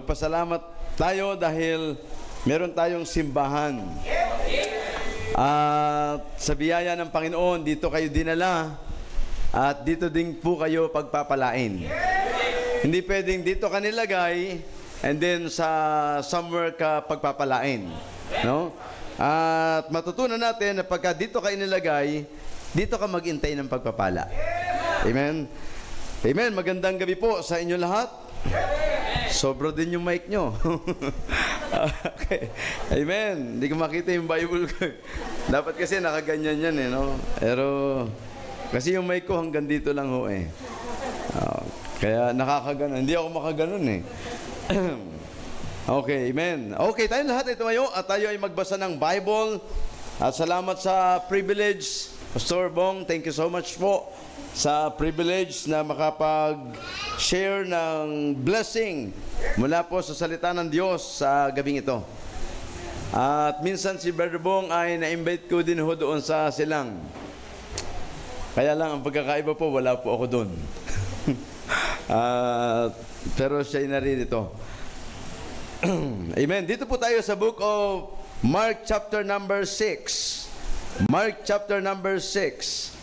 magpasalamat tayo dahil meron tayong simbahan. At sa biyaya ng Panginoon, dito kayo dinala at dito din po kayo pagpapalain. Hindi pwedeng dito ka nilagay and then sa somewhere ka pagpapalain. No? At matutunan natin na pagka dito ka inilagay, dito ka maghintay ng pagpapala. Amen? Amen. Magandang gabi po sa inyo lahat. Sobra din yung mic nyo. Okay. Amen. Hindi ko makita yung Bible ko. Dapat kasi nakaganyan yan eh, no? Pero, kasi yung mic ko hanggang dito lang ho eh. Kaya nakakaganon. Hindi ako makaganon eh. Okay, amen. Okay, tayo lahat ay tumayo at tayo ay magbasa ng Bible. At salamat sa privilege. Pastor Bong, thank you so much po sa privilege na makapag-share ng blessing mula po sa salita ng Diyos sa gabing ito. At minsan si Brother Bong ay na-invite ko din ho doon sa silang. Kaya lang ang pagkakaiba po, wala po ako doon. Pero siya ay naririto. Amen. Dito po tayo sa book of Mark chapter number 6. Mark chapter number 6.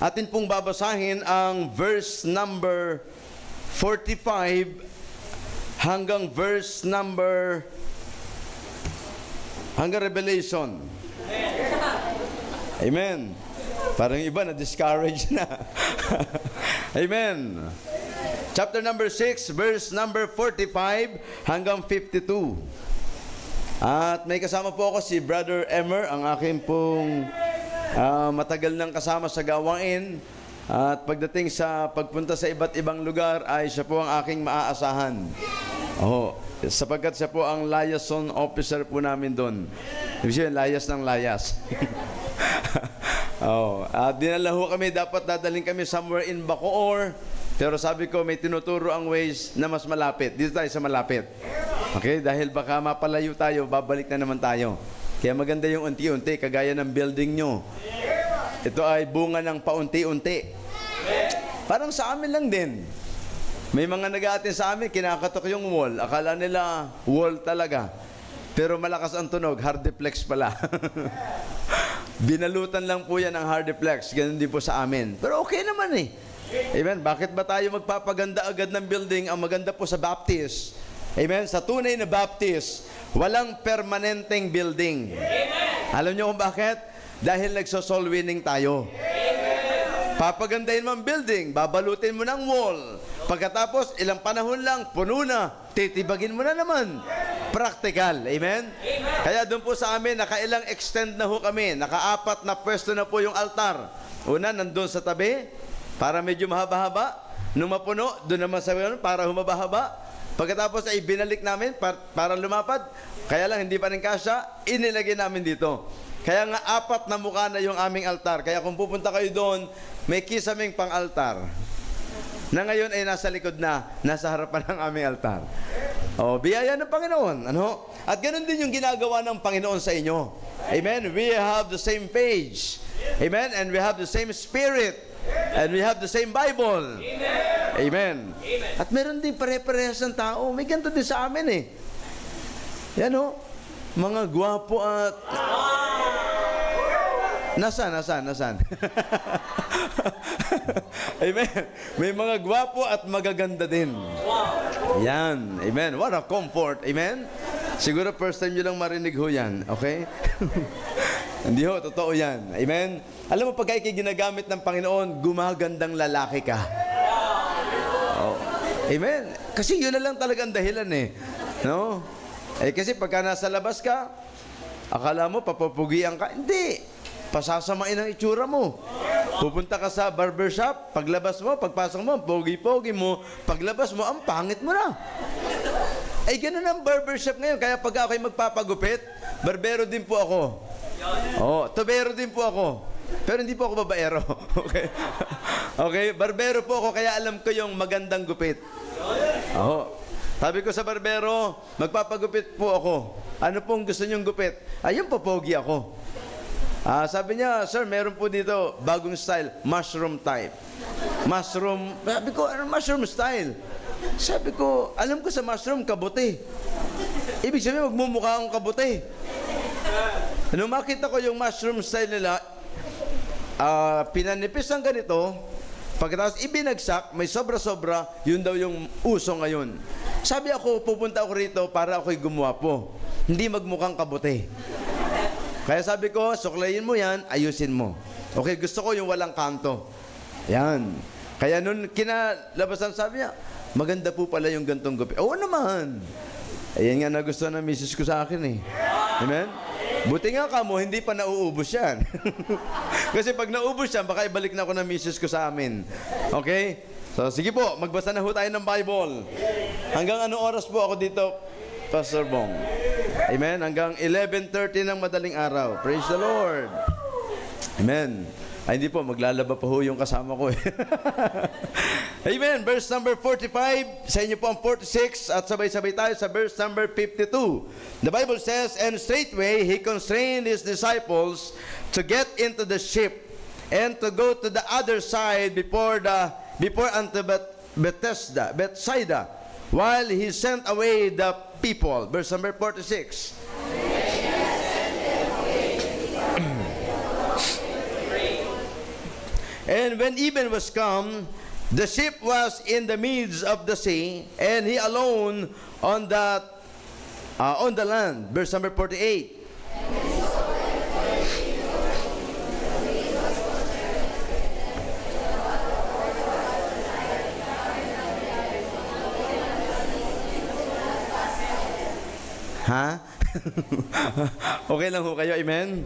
Atin pong babasahin ang verse number 45 hanggang verse number hanggang Revelation. Amen. Parang iba na discouraged na. Amen. Chapter number 6, verse number 45 hanggang 52. At may kasama po ako si Brother Emer, ang aking pong matagal nang kasama sa gawain. At pagdating sa pagpunta sa iba't ibang lugar ay siya po ang aking maaasahan. Sapagkat siya po ang liaison officer po namin doon. Ibig sabihin, layas ng layas. At dinala ho kami, dapat dadaling kami somewhere in Bacoor. Pero sabi ko, may tinuturo ang ways na mas malapit. Dito tayo sa malapit. Okay? Dahil baka mapalayo tayo, babalik na naman tayo. Kaya maganda yung unti-unti, kagaya ng building nyo. Ito ay bunga ng paunti-unti. Parang sa amin lang din. May mga nag-aatin sa amin, kinakatok yung wall. Akala nila wall talaga. Pero malakas ang tunog, hardiplex pala. Binalutan lang po yan ng hardiplex. Ganun din po sa amin. Pero okay naman eh. Amen. Bakit ba tayo magpapaganda agad ng building? Ang maganda po sa Baptist. Amen. Sa tunay na Baptist, walang permanenteng building. Amen. Alam niyo kung bakit? Dahil nagso-soul winning tayo. Amen. Papagandahin mo ang building, babalutin mo ng wall. Pagkatapos, ilang panahon lang, puno na, titibagin mo na naman. Practical. Amen? Amen. Kaya doon po sa amin, nakailang extend na ho kami. Naka-4 na pwesto na po yung altar. Una, nandun sa tabi, para medyo mahaba-haba. Nung mapuno, doon naman sa para humaba-haba. Pagkatapos ay binalik namin para lumapad. Kaya lang hindi pa rin kasya, inilagay namin dito. Kaya nga 4 na mukha na yung aming altar. Kaya kung pupunta kayo doon, may kisaming pang-altar. Na ngayon ay nasa likod na, nasa harapan ng aming altar. Biyaya ng Panginoon. Ano? At ganun din yung ginagawa ng Panginoon sa inyo. Amen? We have the same page. Amen? And we have the same spirit. And we have the same Bible. Amen. Amen. At meron din pare-parehas ng tao. May ganito din sa amin eh. Yan o. Mga gwapo at... Nasaan? Amen. May mga gwapo at magaganda din. Yan. Amen. What a comfort. Amen. Siguro first time nyo lang marinig ho yan. Okay? Hindi ho, totoo yan. Amen. Alam mo, pag kayo ginagamit ng Panginoon, gumagandang lalaki ka. Amen. Kasi yun na lang talagang dahilan eh. No? Kasi pagka nasa labas ka, akala mo, papapugian ka. Hindi. Pasasamain ang itsura mo. Pupunta ka sa barbershop, paglabas mo, pagpasok mo, pogi-pogi mo, paglabas mo, ang pangit mo na. Ganun ang barbershop ngayon. Kaya pag ako'y magpapagupit, barbero din po ako. Tubero din po ako. Pero hindi po ako babaero. Okay? Okay? Barbero po ako, kaya alam ko yung magandang gupit. Sabi ko sa barbero, magpapagupit po ako. Ano pong gusto niyong gupit? Ayun po, pogi ako. Sabi niya, sir, meron po dito bagong style, mushroom type. Mushroom, sabi ko, ano mushroom style? Sabi ko, alam ko sa mushroom, kabuti. Ibig sabihin, magmumukha akong kabuti. Nung makita ko yung mushroom style nila, pinanipis ng ganito, pagkatapos ibinagsak, may sobra-sobra, yun daw yung uso ngayon. Sabi ako, pupunta ako rito para ako'y gumwapo. Hindi magmukhang kabuti. Kaya sabi ko, suklayin mo yan, ayusin mo. Okay, gusto ko yung walang kanto. Yan. Kaya nung kinalabasan, sabi niya, maganda po pala yung gantong gupi. Oo naman. Ayan nga na gusto ng misis ko sa akin eh. Amen? Buti nga ka mo, hindi pa nauubos yan. Kasi pag naubos yan, baka ibalik na ako ng misis ko sa amin. Okay? So, sige po, magbasa na ho tayo ng Bible. Hanggang anong oras po ako dito, Pastor Bong? Amen? Hanggang 11:30 ng madaling araw. Praise the Lord. Amen. Ay, hindi po, maglalaba pa ho yung kasama ko eh. Amen. Verse number 45, sa inyo po ang 46, at sabay-sabay tayo sa verse number 52. The Bible says, and straightway he constrained his disciples to get into the ship and to go to the other side before unto Bethsaida, while he sent away the people. Verse number 46. And when even was come, the ship was in the midst of the sea, and he alone on the land. Verse number 48. Ha? Okay lang ho kayo, amen?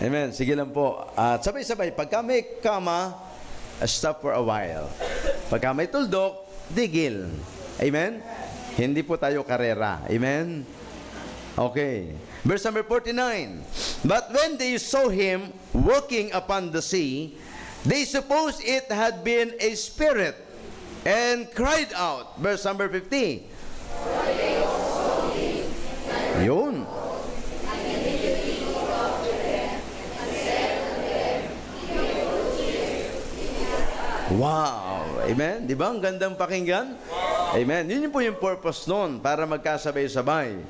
Amen, sige lang po. At sabay-sabay, pagka may kama, stop for a while. Pagka may tuldok, digil. Amen? Hindi po tayo karera. Amen? Okay. Verse number 49. But when they saw him walking upon the sea, they supposed it had been a spirit, and cried out. Verse number 50. Yun. Wow! Amen? Di ba? Ang gandang pakinggan? Amen? Yun po yung purpose nun, para magkasabay-sabay.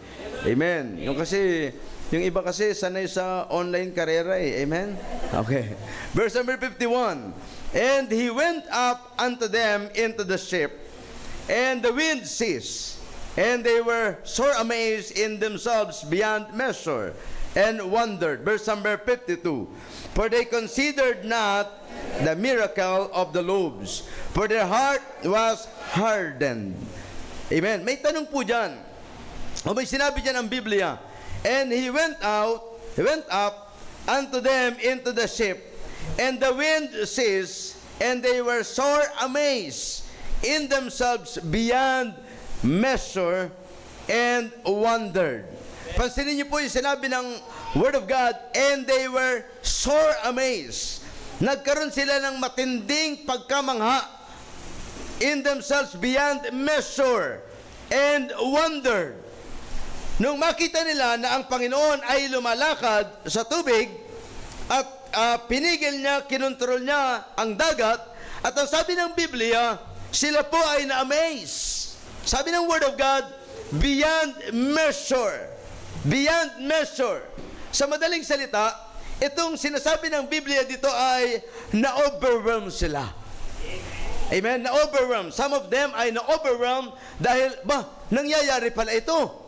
Amen? Yung iba kasi sanay sa online karera eh. Amen? Okay. Verse number 51. And he went up unto them into the ship, and the wind ceased. And they were sore amazed in themselves beyond measure, and wondered. Verse number 52. For they considered not the miracle of the loaves, for their heart was hardened. Amen. May tanong po dyan. O may sinabi dyan ang Biblia. And he went up unto them into the ship, and the wind ceased, and they were sore amazed in themselves beyond measure, and wondered. Pansinin niyo po yung sinabi ng Word of God, and they were sore amazed. Nagkaroon sila ng matinding pagkamangha in themselves beyond measure, and wondered. Nung makita nila na ang Panginoon ay lumalakad sa tubig, at pinigil niya, kinontrol niya ang dagat, at ang sabi ng Biblia, sila po ay na-amaze. Sabi ng Word of God, beyond measure. Beyond measure. Sa madaling salita, itong sinasabi ng Biblia dito ay na-overwhelm sila. Amen? Na-overwhelm. Some of them ay na-overwhelm dahil, nangyayari pala ito.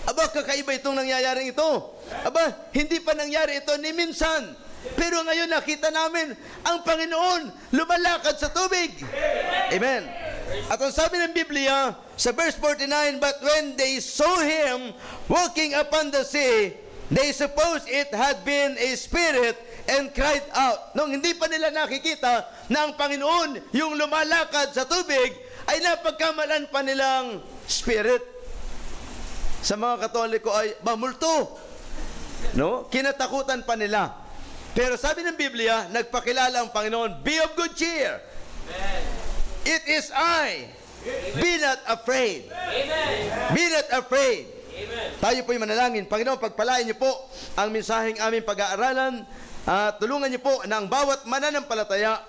Aba, kakaiba itong nangyayaring ito. Aba, hindi pa nangyari ito ni minsan. Pero ngayon nakita namin, ang Panginoon lumalakad sa tubig. Amen. At ang sabi ng Biblia, sa verse 49, but when they saw him walking upon the sea, they supposed it had been a spirit, and cried out. Nung hindi pa nila nakikita na ang Panginoon, yung lumalakad sa tubig, ay napagkamalan pa nilang spirit. Sa mga Katoliko ay mamulto. No? Kinatakutan pa nila. Pero sabi ng Biblia, nagpakilala ang Panginoon, be of good cheer. Amen. It is I. Be not afraid. Amen. Be not afraid. Amen. Tayo po'y manalangin. Panginoon, pagpalain niyo po ang mensaheng aming pag-aaralan. Tulungan niyo po na ang bawat mananampalataya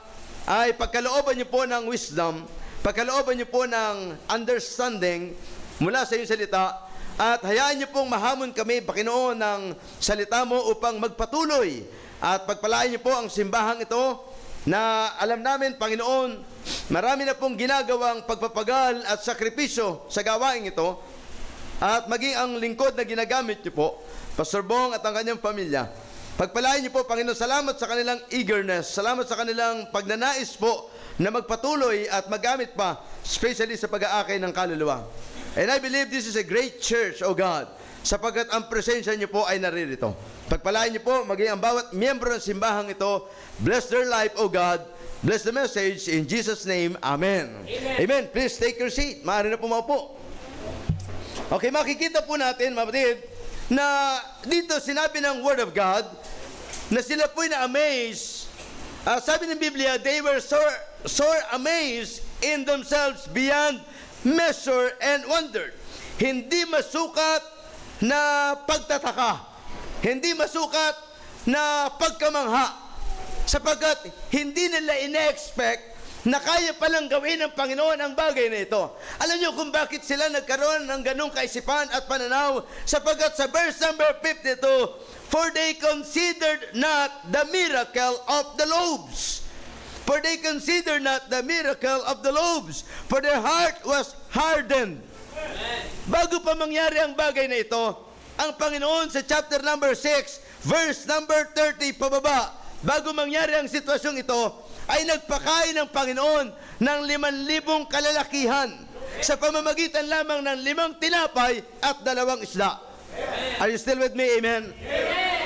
ay pagkalooban niyo po ng wisdom pagkalooban niyo po ng understanding mula sa iyong salita, at hayaan niyo pong mahamon kami, Panginoon, ng salita mo upang magpatuloy at pagpalain niyo po ang simbahang ito na alam namin, Panginoon, marami na pong ginagawang pagpapagal at sakripisyo sa gawain ito, at maging ang lingkod na ginagamit niyo po, Pastor Bong at ang kanyang pamilya. Pagpalain niyo po, Panginoon, salamat sa kanilang eagerness, salamat sa kanilang pagnanais po na magpatuloy at magamit pa, especially sa pag-aakay ng kaluluwa. And I believe this is a great church, O God, sapagkat ang presensya niyo po ay naririto. Pagpalain niyo po, maging ang bawat miyembro ng simbahang ito. Bless their life, O God. Bless the message. In Jesus' name, Amen. Amen. Amen. Please take your seat. Maaari na po maupo. Okay, makikita po natin, mga kapatid, na dito sinabi ng Word of God na sila po'y na-amaze. Sabi ng Biblia, they were sore amazed in themselves beyond measure and wondered. Hindi masukat na pagtataka, hindi masukat na pagkamangha, sapagkat hindi nila ine-expect na kaya palang gawin ng Panginoon ang bagay na ito. Alam niyo kung bakit sila nagkaroon ng ganong kaisipan at pananaw? Sapagkat sa verse number 52, for they considered not the miracle of the loaves. For they considered not the miracle of the loaves, for their heart was hardened. Bago pa mangyari ang bagay na ito, ang Panginoon sa chapter number 6, verse number 30 pababa, bago mangyari ang sitwasyong ito, ay nagpakain ng Panginoon ng 5,000 kalalakihan sa pamamagitan lamang ng 5 tinapay at 2 isda. Are you still with me? Amen?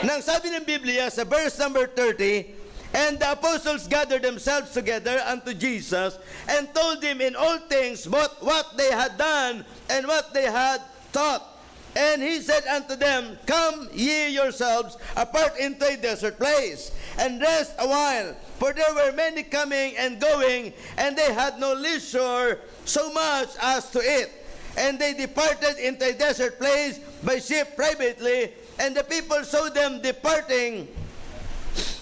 Nang sabi ng Biblia sa verse number 30, and the apostles gathered themselves together unto Jesus and told him in all things both what they had done and what they had taught. And he said unto them, come ye yourselves apart into a desert place, and rest a while. For there were many coming and going, and they had no leisure so much as to eat. And they departed into a desert place by ship privately, and the people saw them departing.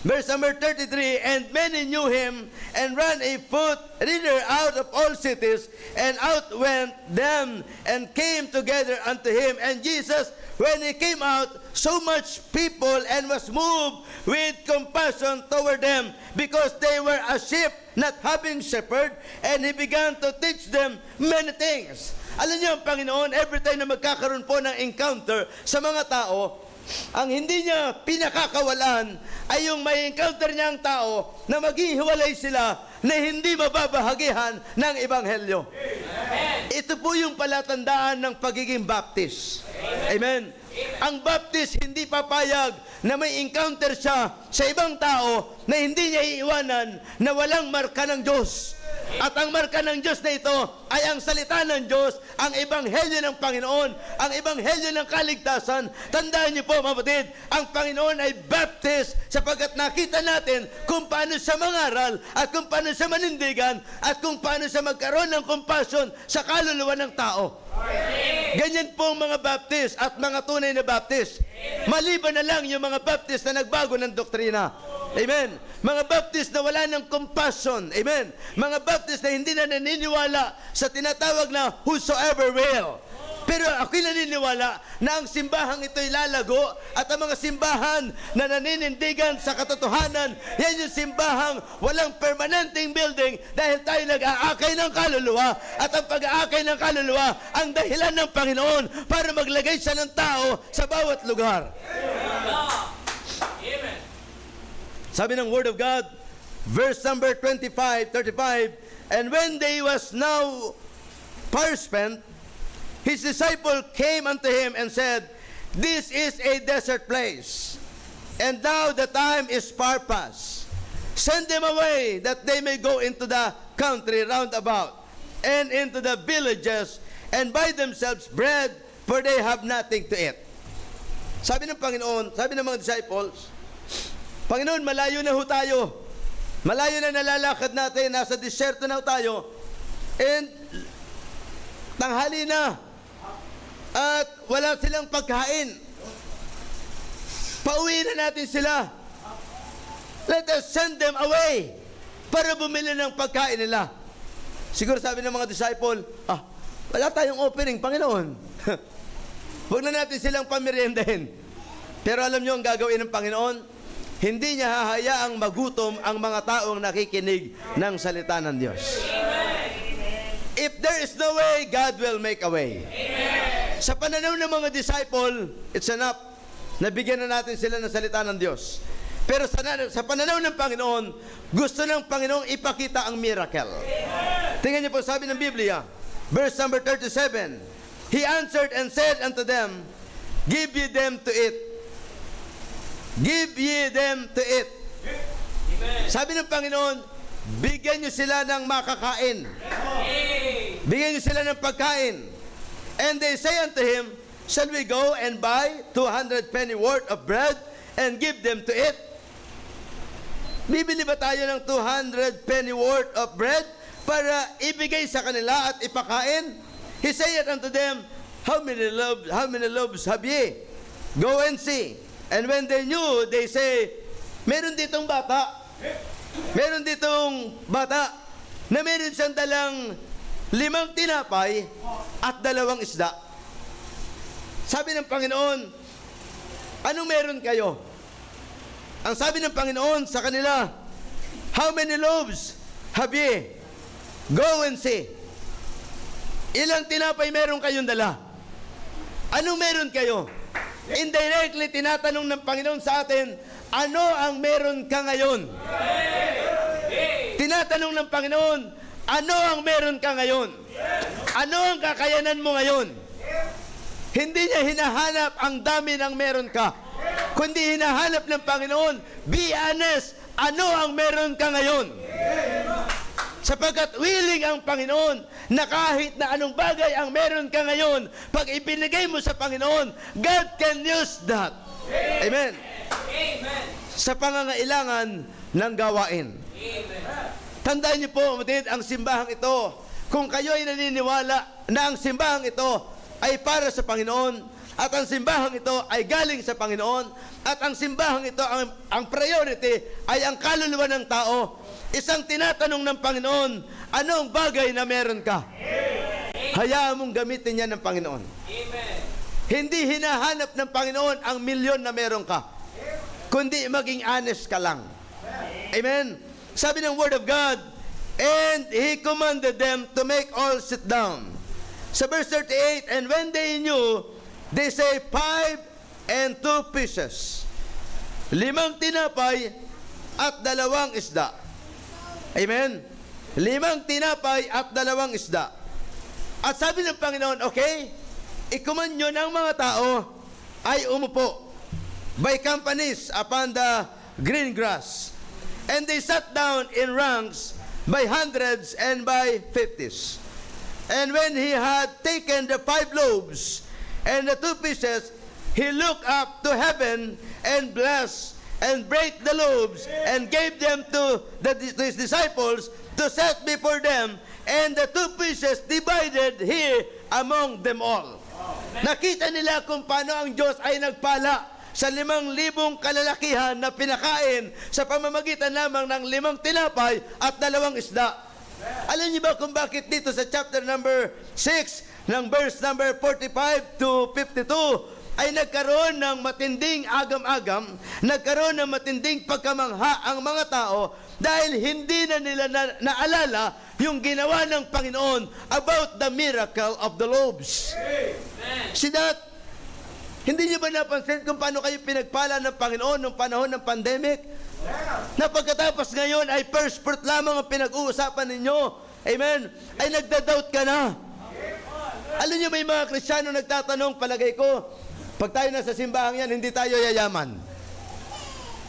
Verse number 33, and many knew him, and ran a foot thither out of all cities, and out went them, and came together unto him. And Jesus, when he came out, so much people, and was moved with compassion toward them, because they were a sheep not having shepherd, and he began to teach them many things. Alam niyo, ang Panginoon, every time na magkakaroon po ng encounter sa mga tao, ang hindi niya pinakakawalan ay yung may encounter niya ang tao na maghihiwalay sila na hindi mababahagihan ng Ebanghelyo. Amen. Ito po yung palatandaan ng pagiging Baptist. Amen. Ang Baptist hindi papayag na may encounter siya sa ibang tao na hindi niya iiwanan na walang marka ng Diyos. At ang marka ng Diyos na ito ay ang salita ng Diyos, ang ebanghelyo ng Panginoon, ang ebanghelyo ng kaligtasan. Tandaan niyo po, mga kapatid, ang Panginoon ay Baptist sapagkat nakita natin kung paano siya mangaral at kung paano siya manindigan at kung paano siya magkaroon ng compassion sa kaluluwa ng tao. Ganyan po ang mga Baptist at mga tunay na Baptist. Maliban na lang yung mga Baptist na nagbago ng doktrina. Amen. Mga Baptist na wala ng compassion. Amen. Mga Baptist na hindi na naniniwala sa tinatawag na whosoever will. Pero ako'y naniniwala na ang simbahang ito'y lalago at ang mga simbahan na naninindigan sa katotohanan, yan yung simbahang walang permanenteng building dahil tayo nag-aakay ng kaluluwa at ang pag-aakay ng kaluluwa ang dahilan ng Panginoon para maglagay siya ng tao sa bawat lugar. Amen. Sabi ng Word of God, verse number 35, and when they was now far spent, his disciple came unto him and said, this is a desert place, and now the time is far past. Send them away, that they may go into the country round about, and into the villages, and buy themselves bread, for they have nothing to eat. Sabi ng Panginoon, sabi ng mga disciples, Panginoon, malayo na ho tayo. Malayo na nalalakad natin, nasa disyerto na ho tayo, and tanghali na, at wala silang pagkain. Pauwi na natin sila. Let us send them away para bumili ng pagkain nila. Siguro sabi ng mga disciple, wala tayong offering, Panginoon. Huwag na natin silang pameriendahin. Pero alam nyo ang gagawin ng Panginoon? Hindi niya hahayaang magutom ang mga taong nakikinig ng salita ng Diyos. If there is no way, God will make a way. Sa pananaw ng mga disciple, it's enough na bigyan na natin sila ng salita ng Diyos. Pero sa pananaw ng Panginoon, gusto ng Panginoong ipakita ang miracle. Tingnan niyo po, sabi ng Biblia, verse number 37, He answered and said unto them, Give ye them to eat. Give ye them to eat. Sabi ng Panginoon, bigyan niyo sila ng makakain. Bigyan niyo sila ng pagkain. And they say unto him, Shall we go and buy 200 penny worth of bread and give them to eat? Bibili ba tayo ng 200 penny worth of bread para ibigay sa kanila at ipakain? He said unto them, How many loaves have ye? Go and see. And when they knew, they say, meron ditong bata na meron siyang dalang 5 tinapay at 2 isda. Sabi ng Panginoon, anong meron kayo? Ang sabi ng Panginoon sa kanila, How many loaves have ye? Go and see. Ilang tinapay meron kayong dala? Anong meron kayo? Indirectly, tinatanong ng Panginoon sa atin, ano ang meron ka ngayon? Tinatanong ng Panginoon, ano ang meron ka ngayon? Ano ang kakayanan mo ngayon? Hindi niya hinahanap ang dami ng meron ka, kundi hinahanap ng Panginoon, be honest, ano ang meron ka ngayon? Sapagkat willing ang Panginoon na kahit na anong bagay ang meron ka ngayon, pag ibinigay mo sa Panginoon, God can use that. Amen. Amen. Sa pangangailangan ng gawain. Amen. Tandaan niyo po, ang simbahang ito, kung kayo ay naniniwala na ang simbahang ito ay para sa Panginoon, at ang simbahang ito ay galing sa Panginoon, at ang simbahang ito, ang priority ay ang kaluluwa ng tao, isang tinatanong ng Panginoon, anong bagay na meron ka? Hayaan mong gamitin yan ng Panginoon. Amen. Hindi hinahanap ng Panginoon ang milyon na meron ka, kundi maging honest ka lang. Amen. Sabi ng Word of God, and He commanded them to make all sit down. Sa verse 38, and when they knew, they say 5 and 2 pieces. 5 tinapay at 2 isda. Amen? 5 tinapay at 2 isda. At sabi ng Panginoon, okay, ikuman nyo ng mga tao ay umupo by companies upon the green grass. And they sat down in ranks by hundreds and by 50s. And when he had taken the 5 loaves and the 2 pieces, he looked up to heaven and blessed and brake the loaves and gave them to his disciples to set before them, and the 2 pieces divided he among them all. Nakita nila kung paano ang Diyos ay nagpala sa 5,000 kalalakihan na pinakain sa pamamagitan lamang ng 5 tinapay at 2 isda. Alam niyo ba kung bakit dito sa chapter number 6 ng verse number 45 to 52 ay nagkaroon ng matinding agam-agam, nagkaroon ng matinding pagkamangha ang mga tao dahil hindi na nila naalala yung ginawa ng Panginoon about the miracle of the loaves. See that? Hindi niyo ba napansin kung paano kayo pinagpala ng Panginoon nung panahon ng pandemic? Na pagkatapos ngayon ay first fruit lamang ang pinag-uusapan ninyo. Amen? Ay nagda-doubt ka na. Alam niyo, may mga Kristiyano nagtatanong, palagay ko, pag tayo nasa simbahan yan, hindi tayo yayaman.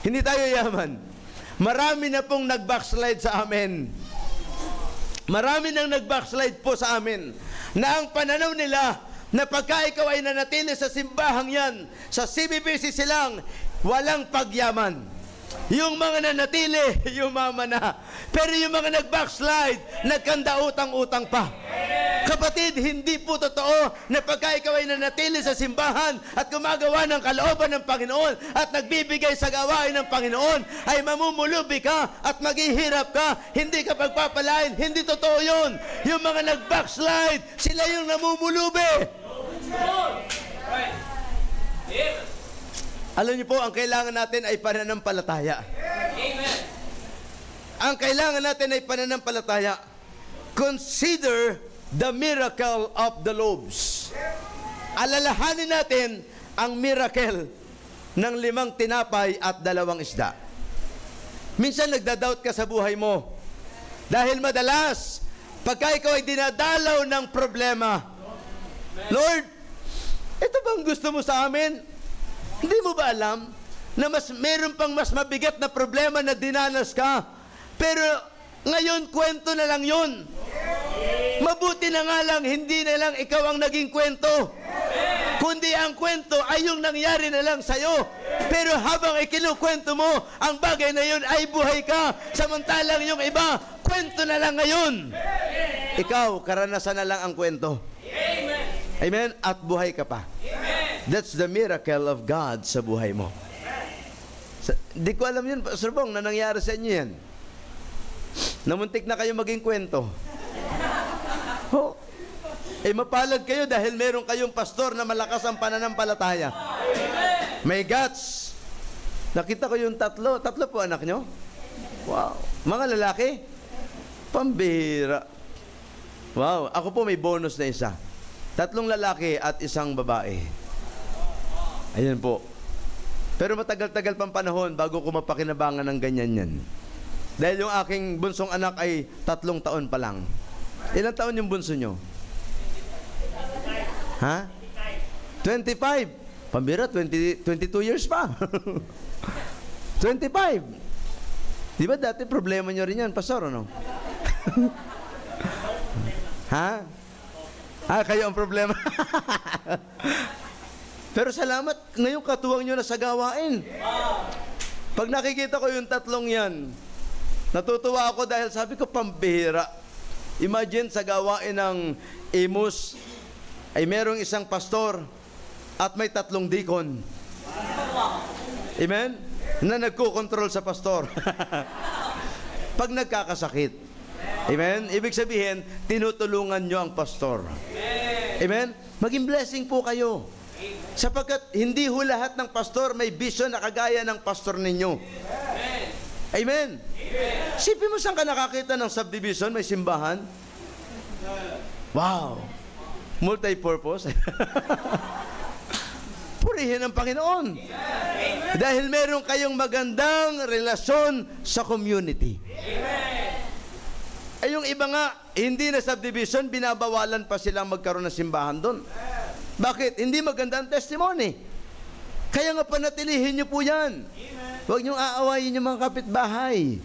Hindi tayo yayaman. Marami na pong nag-backslide sa amin. Marami nang nag-backslide po sa amin na ang pananaw nila na pagka ikaw ay nanatili sa simbahang yan, sa CBBC silang walang pagyaman. Yung mga nanatili, yumaman na. Pero yung mga nag-backslide, nagkanda utang-utang pa. Kapatid, hindi po totoo na pagka ikaw ay nanatili sa simbahan at gumagawa ng kalooban ng Panginoon at nagbibigay sa gawain ng Panginoon, ay mamumulubi ka at maghihirap ka, hindi ka pagpapalain. Hindi totoo yun. Yung mga nag-backslide, sila yung namumulubi. Alam niyo po, ang kailangan natin ay pananampalataya. Amen. Ang kailangan natin ay pananampalataya. Consider the miracle of the loaves. Alalahanin natin ang miracle ng 5 tinapay at 2 isda. Minsan nagda-doubt ka sa buhay mo. Dahil madalas, pagka ikaw ay dinadalaw ng problema, Lord, ito bang gusto mo sa amin? Hindi mo ba alam na meron pang mas mabigat na problema na dinanas ka? Pero ngayon, kwento na lang yun. Mabuti na nga lang, hindi na lang ikaw ang naging kwento. Kundi ang kwento ay yung nangyari na lang sa'yo. Pero habang ikinukwento mo, ang bagay na yun ay buhay ka. Samantalang yung iba, kwento na lang ngayon. Ikaw, karanasan na lang ang kwento. Amen? At buhay ka pa. That's the miracle of God sa buhay mo. Di ko alam yun, Pastor Bong, na nangyari sa inyo yan. Namuntik na kayo maging kwento. Oh. Mapalad kayo dahil meron kayong pastor na malakas ang pananampalataya. May guts. Nakita ko yung 3. 3 po anak nyo? Wow. Mga lalaki? Pambira. Wow. Ako po may bonus na isa. 3 lalaki at 1 babae. Ayan po. Pero matagal-tagal pang panahon bago ko mapakinabangan ng ganyan yan. Dahil yung aking bunsong anak ay 3 taon pa lang. Ilang taon yung bunso nyo? Ha? 25. Pambira, 22 years pa. 25. Di ba dati problema nyo rin yan, Pastor, ano? Ha? Kayo ang problema. Pero salamat, ngayong katuwang nyo na sa gawain. Pag nakikita ko yung 3 yan, natutuwa ako dahil sabi ko, pambihira. Imagine sa gawain ng Imus, ay merong 1 pastor at may 3 deacon. Amen? Na nagko-control sa pastor. Pag nagkakasakit. Amen? Ibig sabihin, tinutulungan nyo ang pastor. Amen? Maging blessing po kayo. Sapagkat hindi ho lahat ng pastor may vision na kagaya ng pastor ninyo. Amen? Sipin mo saan ka nakakita ng subdivision, may simbahan? Wow! Multi-purpose. Purihin ang Panginoon. Dahil meron kayong magandang relasyon sa community. Ay yung iba nga, hindi na subdivision, binabawalan pa silang magkaroon ng simbahan doon. Bakit? Hindi maganda ang testimony. Kaya nga panatilihin niyo po yan. Huwag niyong aawayin yung mga kapitbahay.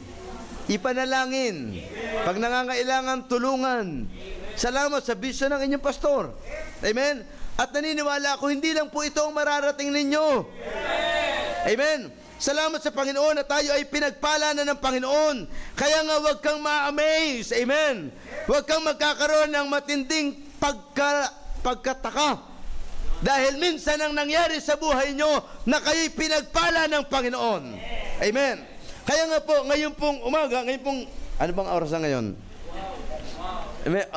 Ipanalangin. Pag nangangailangan, tulungan. Salamat sa vision ng inyong pastor. Amen? At naniniwala ako, hindi lang po ito ang mararating ninyo. Amen? Salamat sa Panginoon na tayo ay pinagpala na ng Panginoon. Kaya nga huwag kang ma-amaze. Amen? Huwag kang magkakaroon ng matinding pagkataka. Dahil minsan ang nangyari sa buhay nyo na kayo'y pinagpala ng Panginoon. Amen. Kaya nga po, ngayon pong umaga, ngayon pong, ano bang oras na ngayon?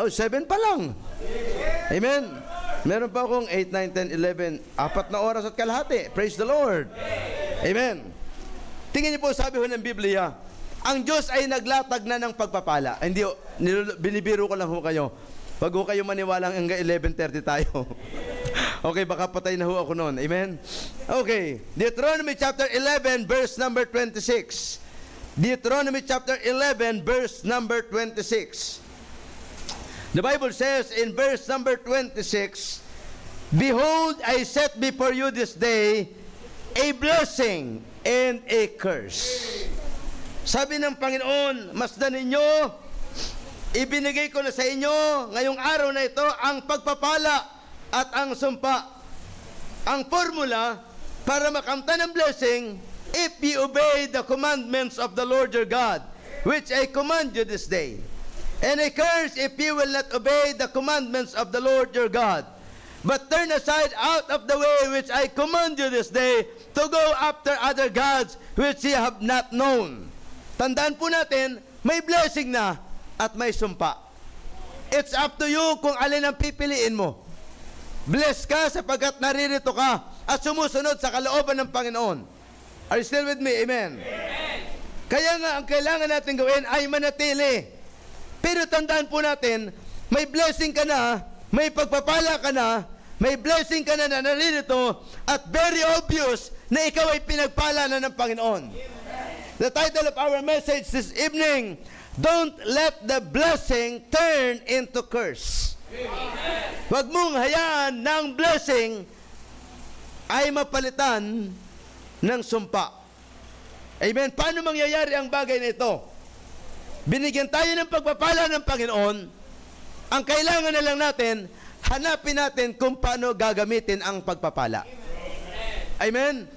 7 pa lang. Amen. Meron pa akong 8, 9, 10, 11, 4 na oras at kalahati. Praise the Lord. Amen. Tingnan niyo po, sabi ho ng Biblia, ang Diyos ay naglatag na ng pagpapala. Hindi, binibiro ko lang ho kayo. Wag ho kayo maniwalang hanggang 11:30 tayo. Okay, baka patay na ho ako noon. Amen? Okay. Deuteronomy chapter 11, verse number 26. Deuteronomy chapter 11, verse number 26. The Bible says in verse number 26, Behold, I set before you this day a blessing and a curse. Sabi ng Panginoon, masdan ninyo, ibinigay ko na sa inyo ngayong araw na ito ang pagpapala at ang sumpa. Ang formula para makamtan ng blessing, if ye obey the commandments of the Lord your God, which I command you this day. And a curse if ye will not obey the commandments of the Lord your God, but turn aside out of the way which I command you this day, to go after other gods which ye have not known. Tandaan po natin, may blessing na at may sumpa. It's up to you kung alin ang pipiliin mo. Bless ka sapagkat naririto ka at sumusunod sa kalooban ng Panginoon. Are you still with me? Amen. Amen. Kaya nga, ang kailangan natin gawin ay manatili. Pero tandaan po natin, may blessing ka na, may pagpapala ka na, may blessing ka na naririto, at very obvious na ikaw ay pinagpala na ng Panginoon. Amen. The title of our message this evening, don't let the blessing turn into curse. Amen. Huwag mong hayaan na ang blessing ay mapalitan ng sumpa. Amen. Paano mangyayari ang bagay na ito? Binigyan tayo ng pagpapala ng Panginoon. Ang kailangan na lang natin, hanapin natin kung paano gagamitin ang pagpapala. Amen.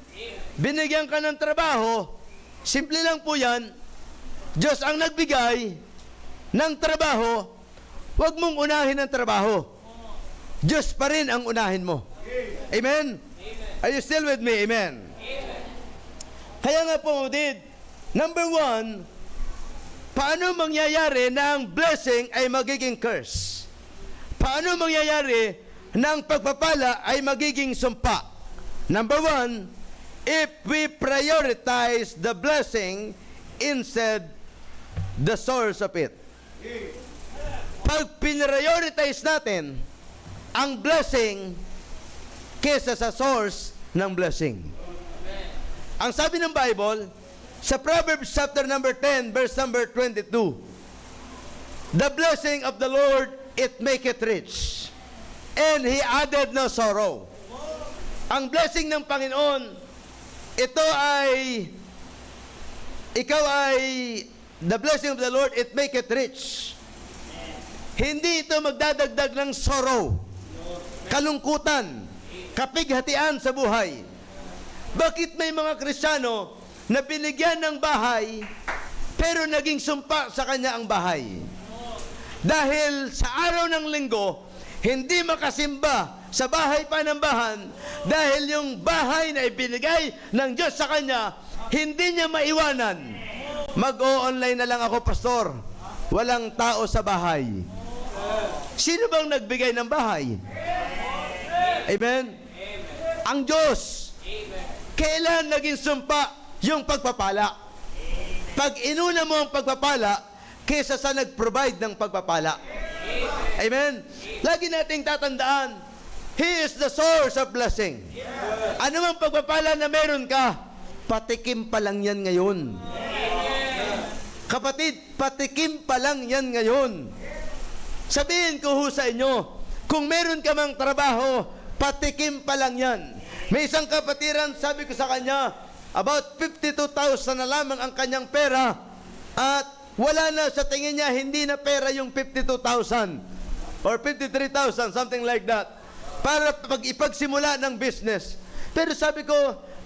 Binigyan ka ng trabaho, simple lang po yan. Diyos ang nagbigay ng trabaho, huwag mong unahin ang trabaho. Diyos pa rin ang unahin mo. Amen? Are you still with me? Amen? Kaya nga po, number one, paano mangyayari na ang blessing ay magiging curse? Paano mangyayari na ang pagpapala ay magiging sumpa? Number one, if we prioritize the blessing instead the source of it. Pag pinrioritize natin ang blessing kesa sa source ng blessing. Ang sabi ng Bible, sa Proverbs chapter number 10, verse number 22, the blessing of the Lord, it maketh rich, and He added no sorrow. Ang blessing ng Panginoon, ito ay, the blessing of the Lord, it maketh rich. Hindi ito magdadagdag ng sorrow, kalungkutan, kapighatian sa buhay. Bakit may mga Kristiyano na binigyan ng bahay, pero naging sumpa sa kanya ang bahay? Dahil sa araw ng linggo, hindi makasimba sa bahay panambahan, dahil yung bahay na ibinigay ng Diyos sa kanya, hindi niya maiwanan. Mag-o-online na lang ako, pastor. Walang tao sa bahay. Sino bang nagbigay ng bahay? Amen? Ang Diyos. Kailan naging sumpa yung pagpapala? Pag inuna mo ang pagpapala kesa sa nag-provide ng pagpapala. Amen? Lagi nating tatandaan, He is the source of blessing. Ano mang pagpapala na meron ka, patikim pa lang yan ngayon. Kapatid, patikim pa lang yan ngayon. Sabihin ko ho sa inyo, kung meron ka mang trabaho, patikim pa lang yan. May isang kapatiran, sabi ko sa kanya, about 52,000 na lamang ang kanyang pera, at wala na sa tingin niya, hindi na pera yung 52,000 or 53,000, something like that, para ipagsimula ng business. Pero sabi ko,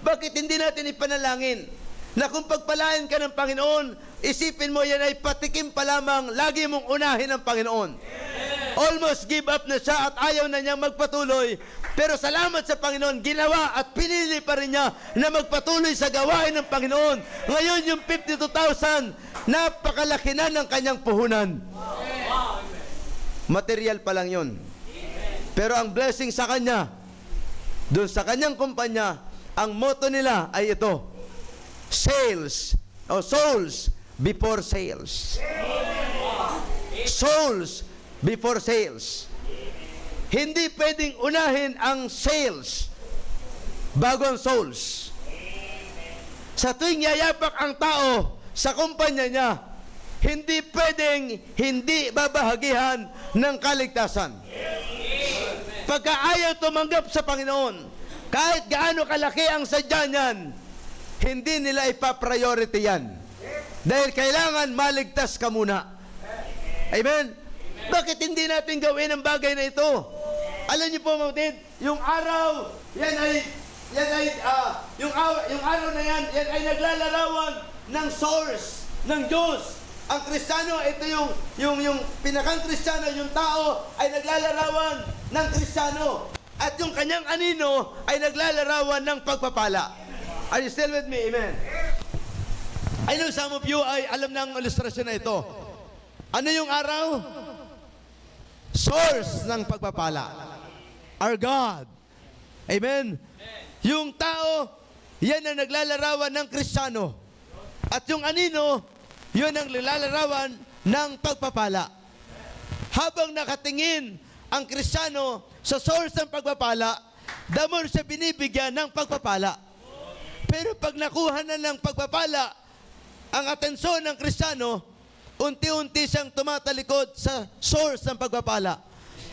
bakit hindi natin ipanalangin na kung pagpalain ka ng Panginoon, isipin mo yan ay patikim pa lamang, lagi mong unahin ang Panginoon. Almost give up na siya at ayaw na niya magpatuloy. Pero salamat sa Panginoon, ginawa at pinili pa rin niya na magpatuloy sa gawain ng Panginoon. Ngayon yung 52,000, napakalaki na ng kanyang puhunan. Material pa lang yun. Pero ang blessing sa kanya, doon sa kanyang kumpanya, ang motto nila ay ito, sales, o souls before sales. Souls before sales. Hindi pwedeng unahin ang sales bago ang souls. Sa tuwing yayapak ang tao sa kumpanya niya, hindi pwedeng hindi babahagihan ng kaligtasan. Pagka ayaw tumanggap sa Panginoon, kahit gaano kalaki ang sadya niyan, hindi nila ipapriority yan. Dahil kailangan maligtas ka muna. Amen? Bakit hindi natin gawin ang bagay na ito? Alam niyo po, mga kapatid, yung araw, yan ay yan ay, yung araw na yan ay naglalarawan ng source, ng Diyos. Ang Kristiyano, ito yung pinakang Kristiyano, yung tao ay naglalarawan ng Kristiyano. At yung kanyang anino ay naglalarawan ng pagpapala. Are you still with me? Amen. I know some of you ay alam ng ilustrasyon na ito. Ano yung araw? Source ng pagpapala. Our God. Amen. Yung tao, yan ang naglalarawan ng Kristiyano. At yung anino, yun ang naglalarawan ng pagpapala. Habang nakatingin ang Kristiyano sa source ng pagpapala, the more siya binibigyan ng pagpapala. Pero pag nakuha na ng pagpapala ang atensyon ng Kristiyano, unti-unti siyang tumatalikod sa source ng pagpapala.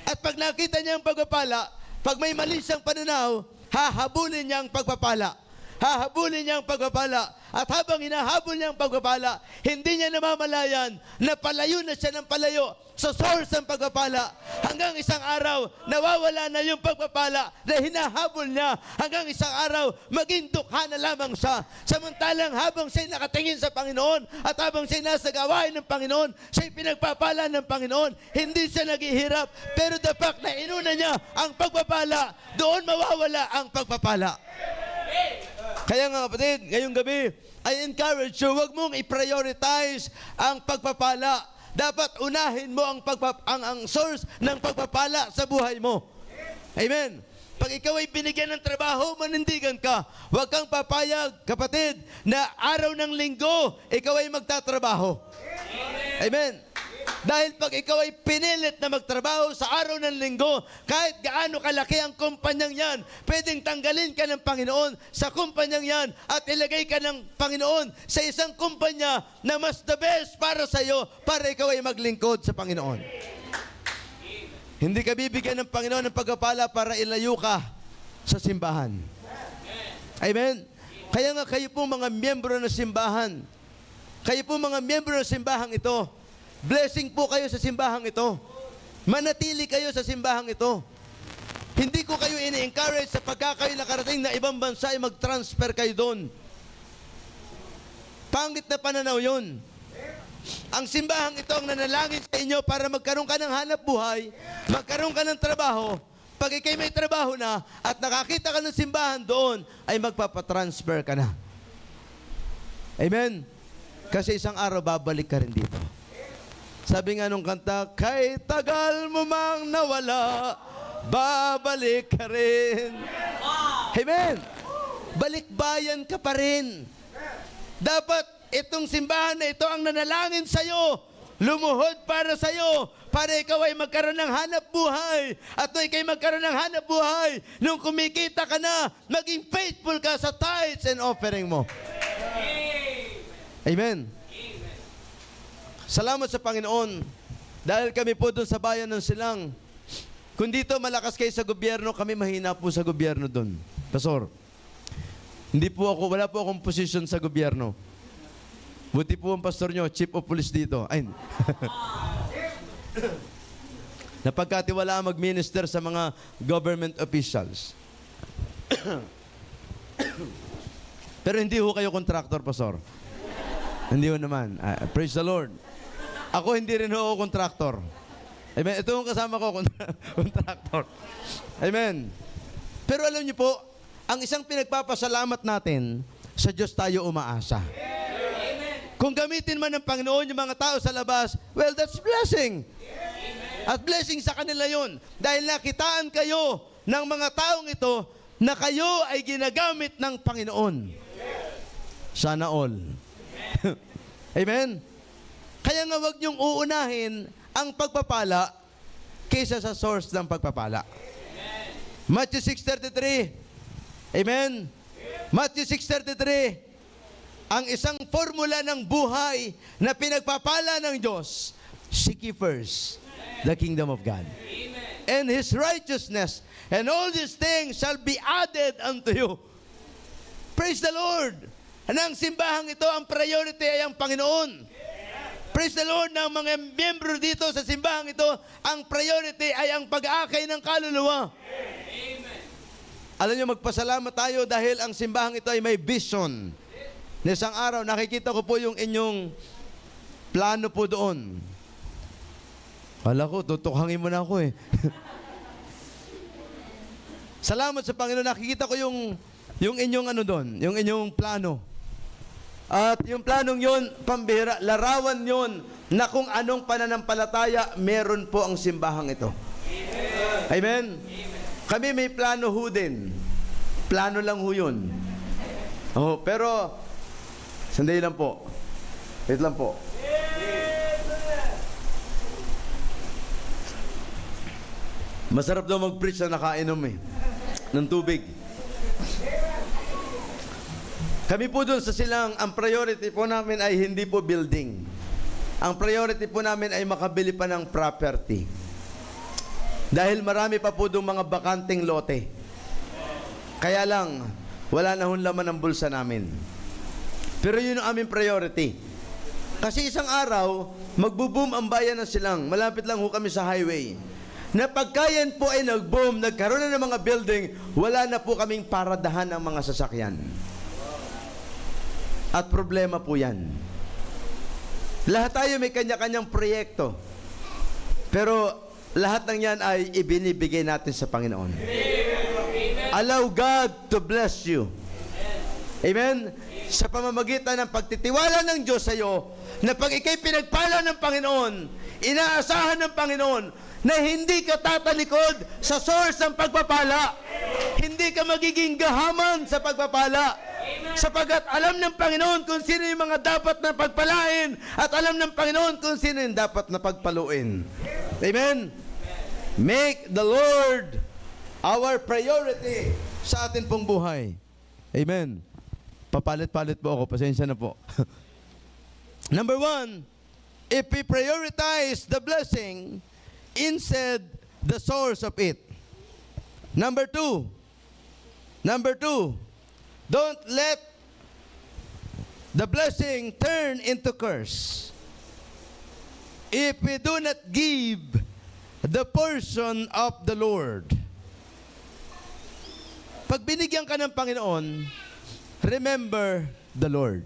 At pag nakita niya ang pagpapala, pag may mali siyang pananaw, hahabulin niya ang pagpapala. Hahabulin niya ang pagpapala. At habang hinahabol niya ang pagpapala, hindi niya namamalayan na palayo na siya ng palayo sa source ng pagpapala. Hanggang isang araw, nawawala na yung pagpapala na hinahabol niya. Hanggang isang araw, maging dukha na lamang siya. Samantalang habang siya'y nakatingin sa Panginoon at habang siya'y nasa gawain ng Panginoon, siya'y pinagpapala ng Panginoon. Hindi siya naghihirap. Pero the fact na inuna niya ang pagpapala, doon mawawala ang pagpapala. Kaya nga kapatid, ngayong gabi, I encourage you, huwag mong i-prioritize ang pagpapala. Dapat unahin mo ang source ng pagpapala sa buhay mo. Amen. Pag ikaw ay binigyan ng trabaho, manindigan ka. Huwag kang papayag, kapatid, na araw ng linggo, ikaw ay magtatrabaho. Amen. Dahil pag ikaw ay pinilit na magtrabaho sa araw ng linggo, kahit gaano kalaki ang kumpanyang yan, pwedeng tanggalin ka ng Panginoon sa kumpanyang yan at ilagay ka ng Panginoon sa isang kumpanya na mas the best para sa iyo, para ikaw ay maglingkod sa Panginoon. Hindi ka bibigyan ng Panginoon ng pagpapala para ilayo ka sa simbahan. Amen? Kaya nga kayo po mga miyembro ng simbahan, kayo po mga miyembro ng simbahang ito, blessing po kayo sa simbahang ito. Manatili kayo sa simbahang ito. Hindi ko kayo ini-encourage sa pagka kayo nakarating na ibang bansa ay mag-transfer kayo doon. Pangit na pananaw yun. Ang simbahang ito ang nanalangin sa inyo para magkaroon ka ng hanap buhay, magkaroon ka ng trabaho. Pag ikay may trabaho na at nakakita ka ng simbahan doon, ay magpapatransfer ka na. Amen? Kasi isang araw babalik ka rin dito. Sabi nga nung kanta, kay tagal mo mang nawala, babalik ka rin. Amen. Balikbayan ka pa rin. Dapat itong simbahan na ito ang nanalangin sa'yo, lumuhod para sa'yo, para ikaw ay magkaroon ng hanap buhay. At nung ikaw ay magkaroon ng hanap buhay, nung kumikita ka na, maging faithful ka sa tithes and offering mo. Amen. Salamat sa Panginoon dahil kami po doon sa bayan ng Silang. Kung dito malakas kayo sa gobyerno, kami mahina po sa gobyerno doon. Pastor, wala po akong posisyon sa gobyerno. Buti po ang pastor nyo, chief of police dito. Ay, napagkatiwalaan mag-minister sa mga government officials. Pero hindi ho kayo contractor, pastor. Hindi ho naman. Praise the Lord. Ako hindi rin ho contractor. Amen. Ito yung kasama ko, contractor. Amen. Pero alam niyo po, ang isang pinagpapasalamat natin, sa Diyos tayo umaasa. Amen. Kung gamitin man ng Panginoon yung mga tao sa labas, well, that's blessing. At blessing sa kanila yun. Dahil nakitaan kayo ng mga taong ito na kayo ay ginagamit ng Panginoon. Sana all. Amen? Kaya nga wag niyong uunahin ang pagpapala kaysa sa source ng pagpapala. Amen. Matthew 6:33. Amen? Matthew 6:33. Ang isang formula ng buhay na pinagpapala ng Diyos, seek ye first the kingdom of God. Amen. And His righteousness, and all these things shall be added unto you. Praise the Lord! Ang simbahang ito, ang priority ay ang Panginoon. Praise the Lord, ng mga miyembro dito sa simbahang ito, ang priority ay ang pag-aakay ng kaluluwa. Amen. Alam niyo, magpasalamat tayo dahil ang simbahang ito ay may vision. Na isang araw, nakikita ko po yung inyong plano po doon. Kala ko, tutukhangin mo na ako eh. Salamat sa Panginoon, nakikita ko yung inyong ano doon, yung inyong plano. At yung planong yon, pambihira, larawan yon na kung anong pananampalataya meron po ang simbahang ito. Amen? Kami may plano ho din. Plano lang ho yun. Oh, pero, sandali lang po. Wait lang po. Masarap daw mag-preach na nakainom eh. Ng tubig. Kami po dun sa silang, ang priority po namin ay hindi po building. Ang priority po namin ay makabili pa ng property. Dahil marami pa po doon mga bakanting lote. Kaya lang, wala na hong laman ang bulsa namin. Pero yun ang aming priority. Kasi isang araw, magbo-boom ang bayan ng silang. Malapit lang ho kami sa highway. Na pagkayan po ay nag-boom, nagkaroon na ng mga building, wala na po kaming paradahan ng mga sasakyan. At problema po yan. Lahat tayo may kanya-kanyang proyekto. Pero lahat ng yan ay ibinibigay natin sa Panginoon. Allow God to bless you. Amen? Sa pamamagitan ng pagtitiwala ng Diyos sa iyo, na pag ikay pinagpala ng Panginoon, inaasahan ng Panginoon, na hindi ka tatalikod sa source ng pagpapala. Hindi ka magiging gahaman sa pagpapala. Sapagat alam ng Panginoon kung sino yung mga dapat na pagpalain at alam ng Panginoon kung sino yung dapat na pagpaluin. Amen? Make the Lord our priority sa atin pong buhay. Amen? Papalit-palit po ako. Pasensya na po. Number 1, if we prioritize the blessing instead the source of it. Number 2, don't let the blessing turn into curse. If we do not give the portion of the Lord. Pag binigyan ka ng Panginoon, remember the Lord.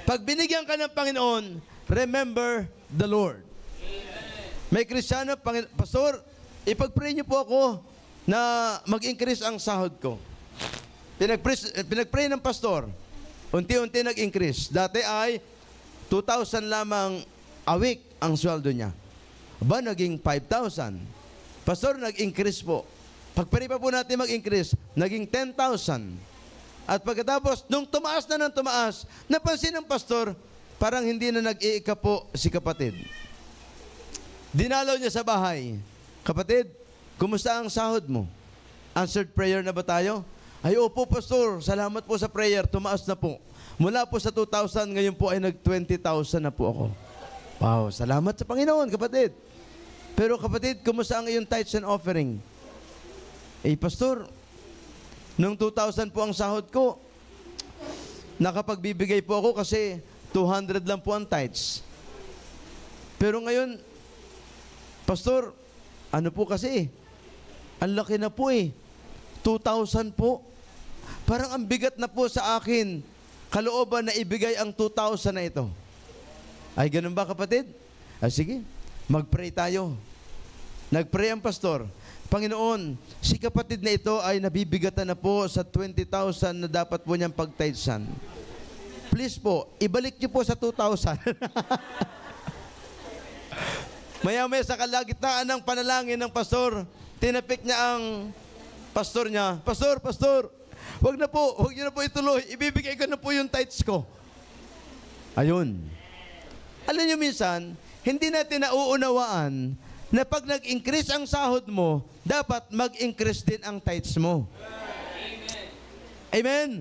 Pag binigyan ka ng Panginoon, remember the Lord. May Kristiyano, Pastor, ipag-pray niyo po ako na mag-increase ang sahod ko. Pinag-pray ng pastor, unti-unti nag-increase. Dati ay 2,000 lamang a week ang sweldo niya. Aba, naging 5,000. Pastor, nag-increase po. Pag-pray pa po natin mag-increase, naging 10,000. At pagkatapos, nung tumaas na ng tumaas, napansin ng pastor, parang hindi na nag-iika po si kapatid. Dinalaw niya sa bahay, kapatid, kumusta ang sahod mo? Answered prayer na ba tayo? Ay, opo, pastor. Salamat po sa prayer. Tumaas na po. Mula po sa 2,000, ngayon po ay nag-20,000 na po ako. Wow, salamat sa Panginoon, kapatid. Pero kapatid, kumusta ang iyong tithes and offering? Eh, pastor, nung 2,000 po ang sahod ko, nakapagbibigay po ako kasi 200 lang po ang tithes. Pero ngayon, pastor, ano po kasi, ang laki na po eh. 2,000 po. Parang ang bigat na po sa akin, kalooban na ibigay ang 2,000 na ito. Ay, ganun ba kapatid? Ah, sige, mag-pray tayo. Nag-pray ang pastor. Panginoon, si kapatid na ito ay nabibigatan na po sa 20,000 na dapat po niyang pagtitsan. Please po, ibalik niyo po sa 2,000. Maya-maya sa kalagitnaan ng panalangin ng pastor, tinapik niya ang pastor niya. Pastor, wag niyo na po ituloy. Ibibigay ko na po yung tithes ko. Ayun. Alam niyo minsan, hindi natin nauunawaan na pag nag-increase ang sahod mo, dapat mag-increase din ang tithes mo. Amen?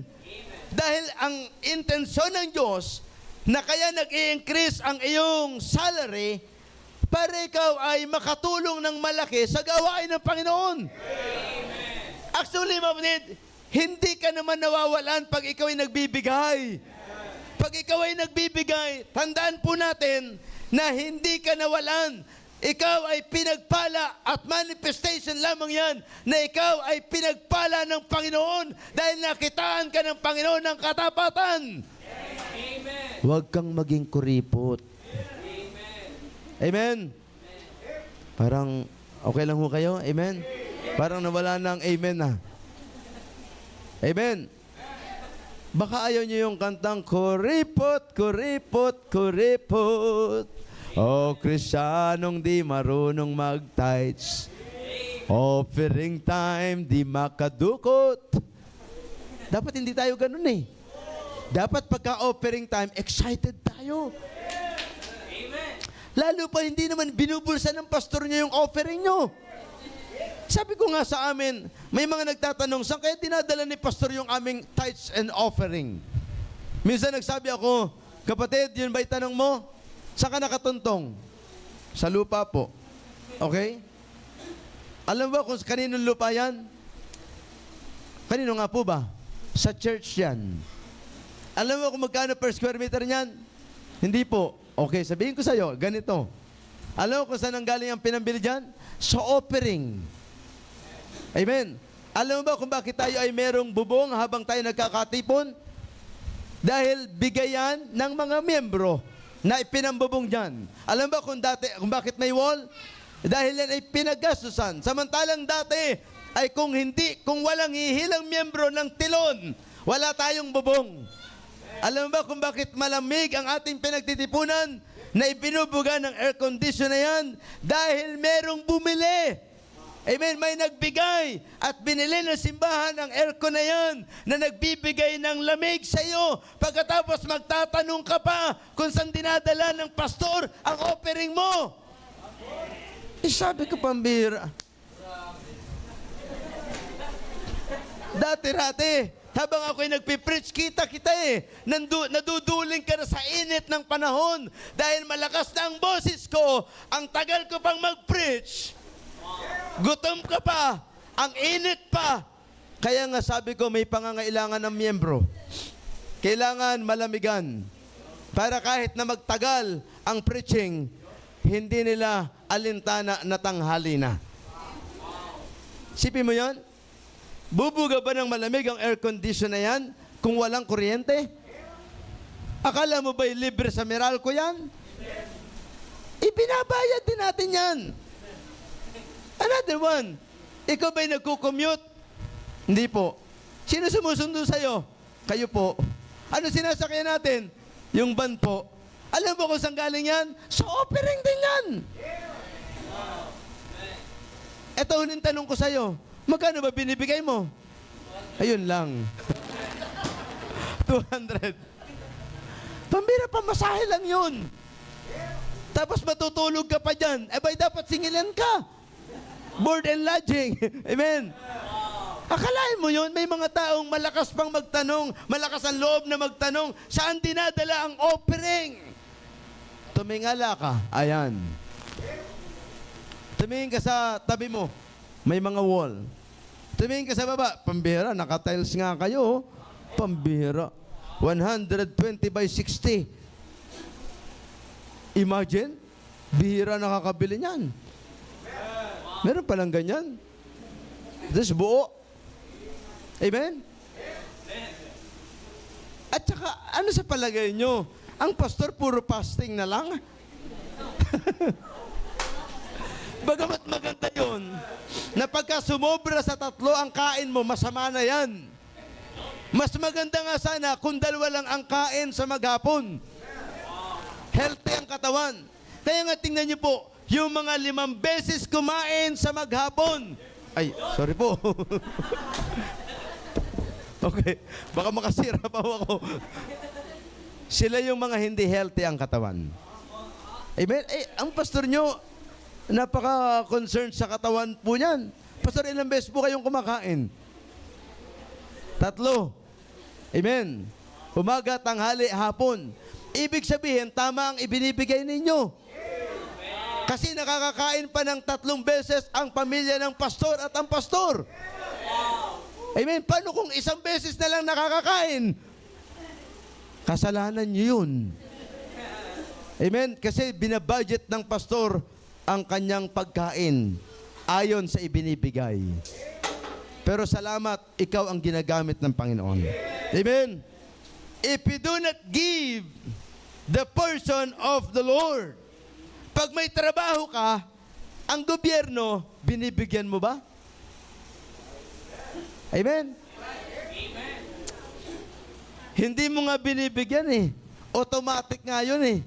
Dahil ang intensyon ng Diyos na kaya nag-i-increase ang iyong salary para ikaw ay makatulong ng malaki sa gawain ng Panginoon. Actually, mabunid, hindi ka naman nawawalan pag ikaw ay nagbibigay. Pag ikaw ay nagbibigay, tandaan po natin na hindi ka nawalan ikaw ay pinagpala at manifestation lamang yan na ikaw ay pinagpala ng Panginoon dahil nakitaan ka ng Panginoon ng katapatan. Amen. Huwag kang maging kuripot. Amen. Parang okay lang ho kayo? Amen. Parang nawala na ang amen na. Amen. Baka ayaw niyo yung kantang kuripot, kuripot, kuripot. O Krisyanong di marunong mag-tights, offering time di makadukot. Dapat hindi tayo ganun eh. Dapat pagka-offering time, excited tayo. Lalo pa hindi naman binubulsa ng pastor niyo yung offering niyo. Sabi ko nga sa amin, may mga nagtatanong, saan kaya dinadala ni pastor yung aming tithes and offering? Minsan nagsabi ako, kapatid, yun ba'y tanong mo? Saan ka nakatuntong? Sa lupa po. Okay? Alam ba kung kaninong lupa yan? Kanino nga po ba? Sa church yan. Alam mo kung magkano per square meter niyan? Hindi po. Okay, sabihin ko sa'yo, ganito. Alam mo kung saan ang galing ang pinambili dyan? Sa offering. Amen. Alam mo ba kung bakit tayo ay merong bubong habang tayo nagkakatipon? Dahil bigayan ng mga miyembro na ipinambubong dyan. Alam ba kung bakit may wall? Dahil yan ay pinaggastusan. Samantalang dati ay kung walang hihilang miyembro ng tilon, wala tayong bubong. Alam ba kung bakit malamig ang ating pinagtitipunan na ibinubuga ng air condition na yan? Dahil merong bumili. Amen, may nagbigay at binili ng simbahan ang aircon na yan na nagbibigay ng lamig sa iyo. Pagkatapos magtatanong ka pa kung saan dinadala ng pastor ang offering mo. Sabi ko, pambira. Dati-rati, habang ako'y nagpipreach, kita naduduling ka na sa init ng panahon dahil malakas na ang boses ko, ang tagal ko pang mag-preach. Gutom ka pa, ang init pa. Kaya nga sabi ko, may pangangailangan ng miyembro. Kailangan malamigan. Para kahit na magtagal ang preaching, hindi nila alintana na tanghali na. Sipin mo yan? Bubuga ba ng malamig ang air condition na yan kung walang kuryente? Akala mo ba'y libre sa Meralco yan? Ibinabayad din natin yan. Another one, ikaw ba'y nagko-commute? Hindi po. Sino sumusundo sa'yo? Kayo po. Ano sinasakyan natin? Yung van po. Alam mo kung saan galing yan? Sa offering din yan. Ito unin tanong ko sa'yo. Magkano ba binibigay mo? Ayun lang. 200. Pambira, pamasahe lang yun. Tapos matutulog ka pa dyan. Eh, ba'y dapat singilan ka? Board and lodging. Amen. Akalain mo yun, may mga taong malakas pang magtanong, malakas ang loob na magtanong, saan dinadala ang offering? Tumingala ka. Ayan. Tumingin ka sa tabi mo. May mga wall. Tumingin ka sa baba. Pambira, naka-tiles nga kayo. Pambira. 120 by 60. Imagine, bihira nakakabili niyan. Meron palang ganyan. Tapos buo. Amen? At saka, ano sa palagay nyo? Ang pastor puro fasting na lang? Bagamat maganda yun, na pagka sumobra sa 3 ang kain mo, masama na yan. Mas maganda nga sana kung 2 lang ang kain sa maghapon. Healthy ang katawan. Kaya nga tingnan niyo po, yung mga 5 beses kumain sa maghapon. Ay, sorry po. Okay, baka makasira pa ako. Sila yung mga hindi healthy ang katawan. Amen? Eh, ang pastor nyo, napaka-concerned sa katawan po niyan. Pastor, ilang beses po kayong kumakain? 3. Amen. Umaga, tanghali, hapon. Ibig sabihin, tama ang ibinibigay ninyo. Kasi nakakakain pa ng 3 beses ang pamilya ng pastor at ang pastor. Amen. Paano kung 1 beses na lang nakakakain? Kasalanan nyo yun. Amen. Kasi binabudget ng pastor ang kanyang pagkain ayon sa ibinibigay. Pero salamat, ikaw ang ginagamit ng Panginoon. Amen? If you do not give the person of the Lord, pag may trabaho ka, ang gobyerno, binibigyan mo ba? Amen? Hindi mo nga binibigyan eh. Automatic nga yun eh.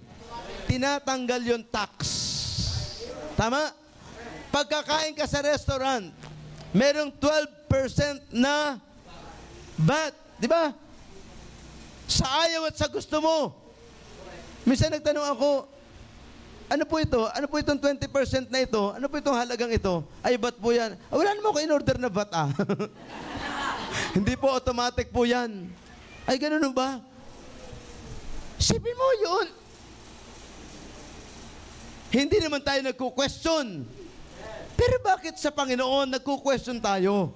Tinatanggal yung tax. Tama? Pagkakain ka sa restaurant, merong 12% na VAT. Di ba? Sa ayaw at sa gusto mo. Minsan nagtanong ako, ano po ito? Ano po itong 20% na ito? Ano po itong halagang ito? Ay, VAT po yan. Ah, wala naman ako in-order na VAT ah. Hindi po automatic po yan. Ay, ganun ba? Sipin mo yun. Hindi naman tayo nagko-question. Pero bakit sa Panginoon nagko-question tayo?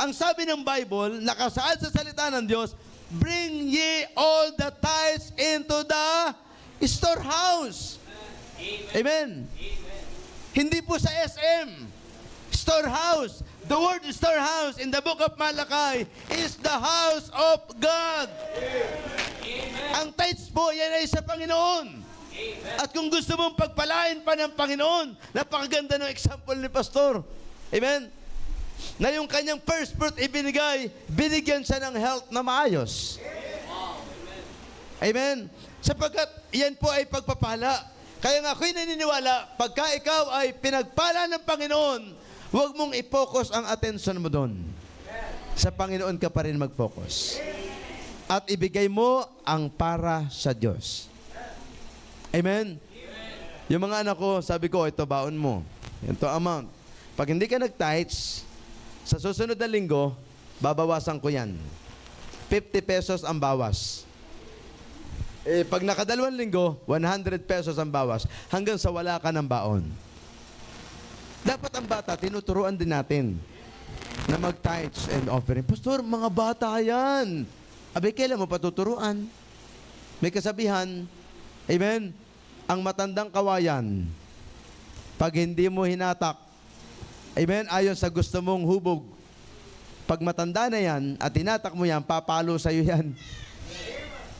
Ang sabi ng Bible, nakasaad sa salita ng Diyos, bring ye all the tithes into the storehouse. Amen. Hindi po sa SM. Storehouse. The word storehouse in the book of Malachi is the house of God. Ang tithes po, yan ay sa Panginoon. At kung gusto mong pagpalain pa ng Panginoon, napakaganda ng example ni Pastor. Amen? Na yung kanyang first fruit ibinigay, binigyan siya ng health na maayos. Amen? Sapagkat yan po ay pagpapala. Kaya nga ako'y naniniwala, pagka ikaw ay pinagpala ng Panginoon, huwag mong i-focus ang attention mo doon. Sa Panginoon ka pa rin mag-focus. At ibigay mo ang para sa Diyos. Amen? Yung mga anak ko, sabi ko, ito baon mo. Ito amount. Pag hindi ka nag-tithes, sa susunod na linggo, babawasan ko yan. 50 pesos ang bawas. Eh, pag nakadalawang linggo, 100 pesos ang bawas. Hanggang sa wala ka ng baon. Dapat ang bata, tinuturuan din natin na mag-tithes and offering. Pastor, mga bata yan. Abay, kailan mo patuturuan? May kasabihan, amen, ang matandang kawayan, pag hindi mo hinatak, amen, ayon sa gusto mong hubog, pag matanda na yan at hinatak mo yan, papalo sa'yo yan.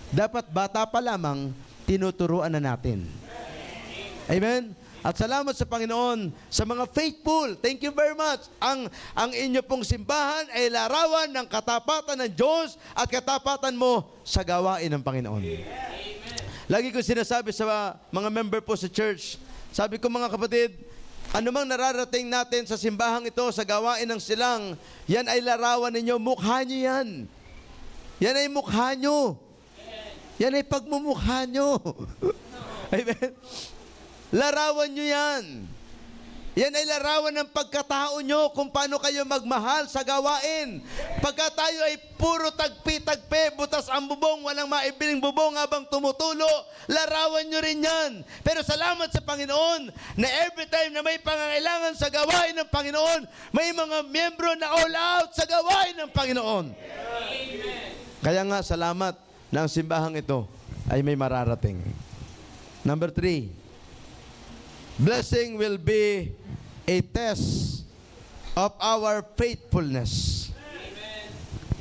Dapat bata pa lamang, tinuturuan na natin. Amen? At salamat sa Panginoon sa mga faithful. Thank you very much. Ang inyo pong simbahan ay larawan ng katapatan ng Diyos at katapatan mo sa gawain ng Panginoon. Lagi ko sinasabi sa mga member po sa church, sabi ko mga kapatid, anumang nararating natin sa simbahang ito, sa gawain ng silang, yan ay larawan ninyo, mukha nyo yan. Yan ay mukha nyo. Yan ay pagmumukha nyo. Amen? Larawan nyo yan. Yan ay larawan ng pagkatao nyo kung paano kayo magmahal sa gawain. Pagka tayo ay puro tagpi-tagpi, butas ang bubong, walang maibiling bubong habang tumutulo, larawan nyo rin yan. Pero salamat sa Panginoon na every time na may pangangailangan sa gawain ng Panginoon, may mga miyembro na all out sa gawain ng Panginoon. Amen. Kaya nga, salamat na ang simbahang ito ay may mararating. Number 3, blessing will be a test of our faithfulness. Amen.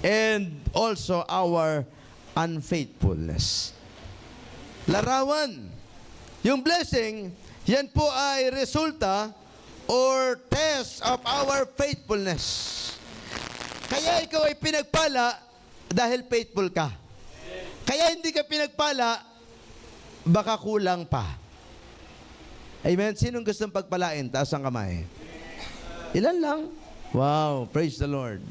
And also our unfaithfulness. Larawan. Yung blessing, yan po ay resulta or test of our faithfulness. Kaya ikaw ay pinagpala dahil faithful ka. Kaya hindi ka pinagpala, baka kulang pa. Amen? Sinong gustong pagpalain? Taas ang kamay. Ilan lang? Wow, praise the Lord.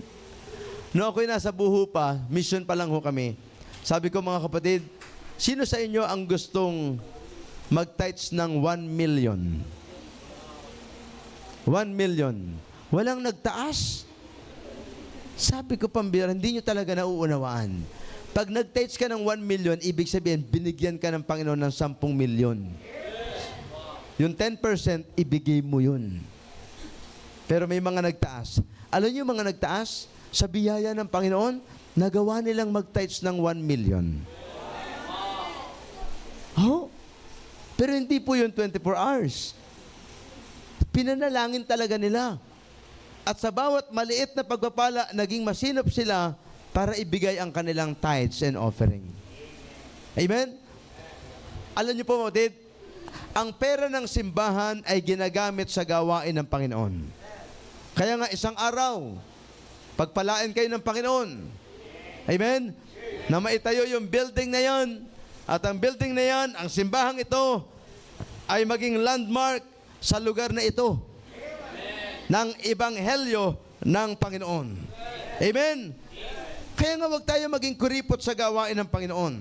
No, ako'y nasa Buho pa, mission pa lang ho kami. Sabi ko mga kapatid, sino sa inyo ang gustong mag-tithes ng 1 million? 1 million. Walang nagtaas. Sabi ko pambira, hindi nyo talaga nauunawaan. Pag nag-tithes ka ng 1 million, ibig sabihin, binigyan ka ng Panginoon ng 10 million. Yung 10%, ibigay mo yun. Pero may mga nagtaas. Alam niyo mga nagtaas? Sa biyaya ng Panginoon, nagawa nilang mag-tithes ng 1 million. Oh, pero hindi po yung 24 hours. pinanalangin talaga nila. At sa bawat maliit na pagpapala, naging masinop sila para ibigay ang kanilang tithes and offering. Amen? Alam niyo po, Modid, ang pera ng simbahan ay ginagamit sa gawain ng Panginoon. Kaya nga isang araw, pagpalain kayo ng Panginoon. Amen? Na maitayo yung building na yan. At ang building na yan, ang simbahang ito, ay maging landmark sa lugar na ito ng ebanghelyo ng Panginoon. Amen? Kaya nga wag tayo maging kuripot sa gawain ng Panginoon.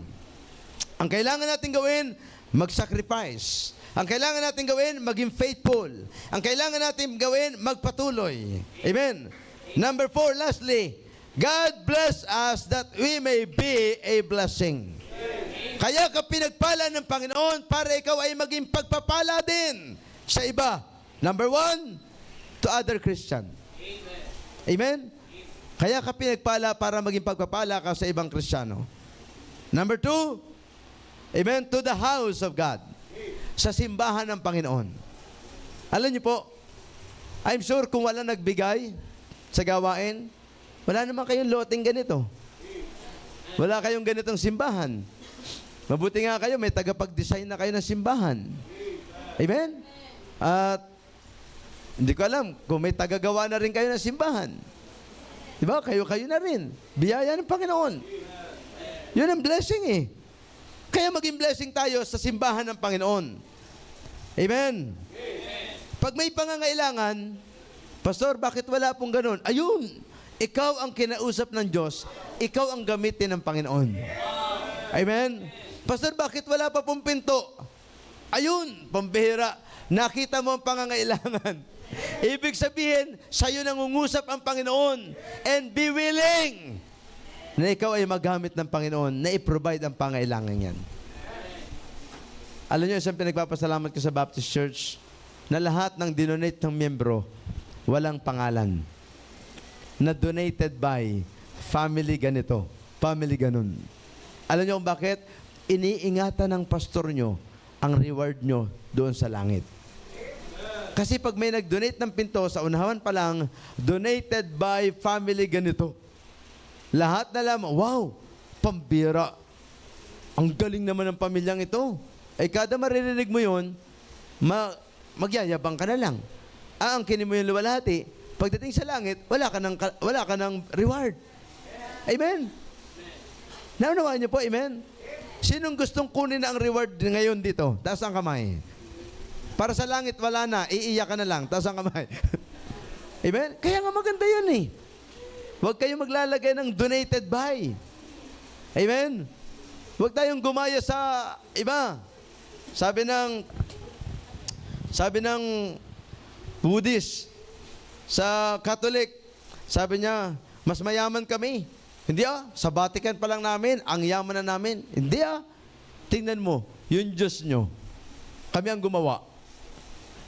Ang kailangan natin gawin, mag-sacrifice. Ang kailangan natin gawin, maging faithful. Ang kailangan natin gawin, magpatuloy. Amen? Number 4, lastly, God bless us that we may be a blessing. Kaya ka pinagpala ng Panginoon para ikaw ay maging pagpapala din sa iba. Number 1, to other Christian. Amen? Kaya ka pinagpala para maging pagpapala ka sa ibang Kristiyano. Number 2, amen, to the house of God. Sa simbahan ng Panginoon. Alam niyo po, I'm sure kung wala nagbigay sa gawain, wala naman kayong loting ganito. Wala kayong ganitong simbahan. Mabuti nga kayo, may tagapag-design na kayo ng simbahan. Amen? At hindi ko alam kung may tagagawa na rin kayo ng simbahan. Diba? Kayo-kayo na rin. Biyaya ng Panginoon. Yun ang blessing eh. Kaya maging blessing tayo sa simbahan ng Panginoon. Amen? Pag may pangangailangan, Pastor, bakit wala pong ganun? Ayun, ikaw ang kinausap ng Diyos, ikaw ang gamitin ng Panginoon. Amen? Pastor, bakit wala pa pong pinto? Ayun, pambihira, nakita mo ang pangangailangan. Ibig sabihin, sa'yo nangungusap ang Panginoon. And be willing na ikaw ay magamit ng Panginoon na i-provide ang pangailangan yan. Alam niyo, isang pinagpapasalamat ko sa Baptist Church na lahat ng dinonate ng miyembro, walang pangalan. Na donated by family ganito, family ganun. Alam niyo kung bakit? Iniingatan ng pastor nyo ang reward nyo doon sa langit. Kasi pag may nag-donate ng pinto, sa unahan pa lang, donated by family ganito. Lahat na lamang, wow, pambira. Ang galing naman ng pamilyang ito. Eh kada maririnig mo yun, magyayabang ka na lang. Aangkinin mo yung luwalhati. Pagdating sa langit, wala ka ng reward. Amen? Naunawaan niyo po, amen? Sinong gustong kunin na ang reward ngayon dito? Taas ang kamay. Para sa langit, wala na. Iiyak ka na lang. Taas ang kamay. Amen? Kaya nga maganda yun eh. Huwag kayong maglalagay ng donated by. Amen? Huwag tayong gumaya sa iba. Sabi ng Buddhist, sa Catholic, sabi niya, mas mayaman kami. Hindi sa Vatican pa lang namin, ang yaman na namin. Hindi tingnan mo, yung Diyos nyo, kami ang gumawa.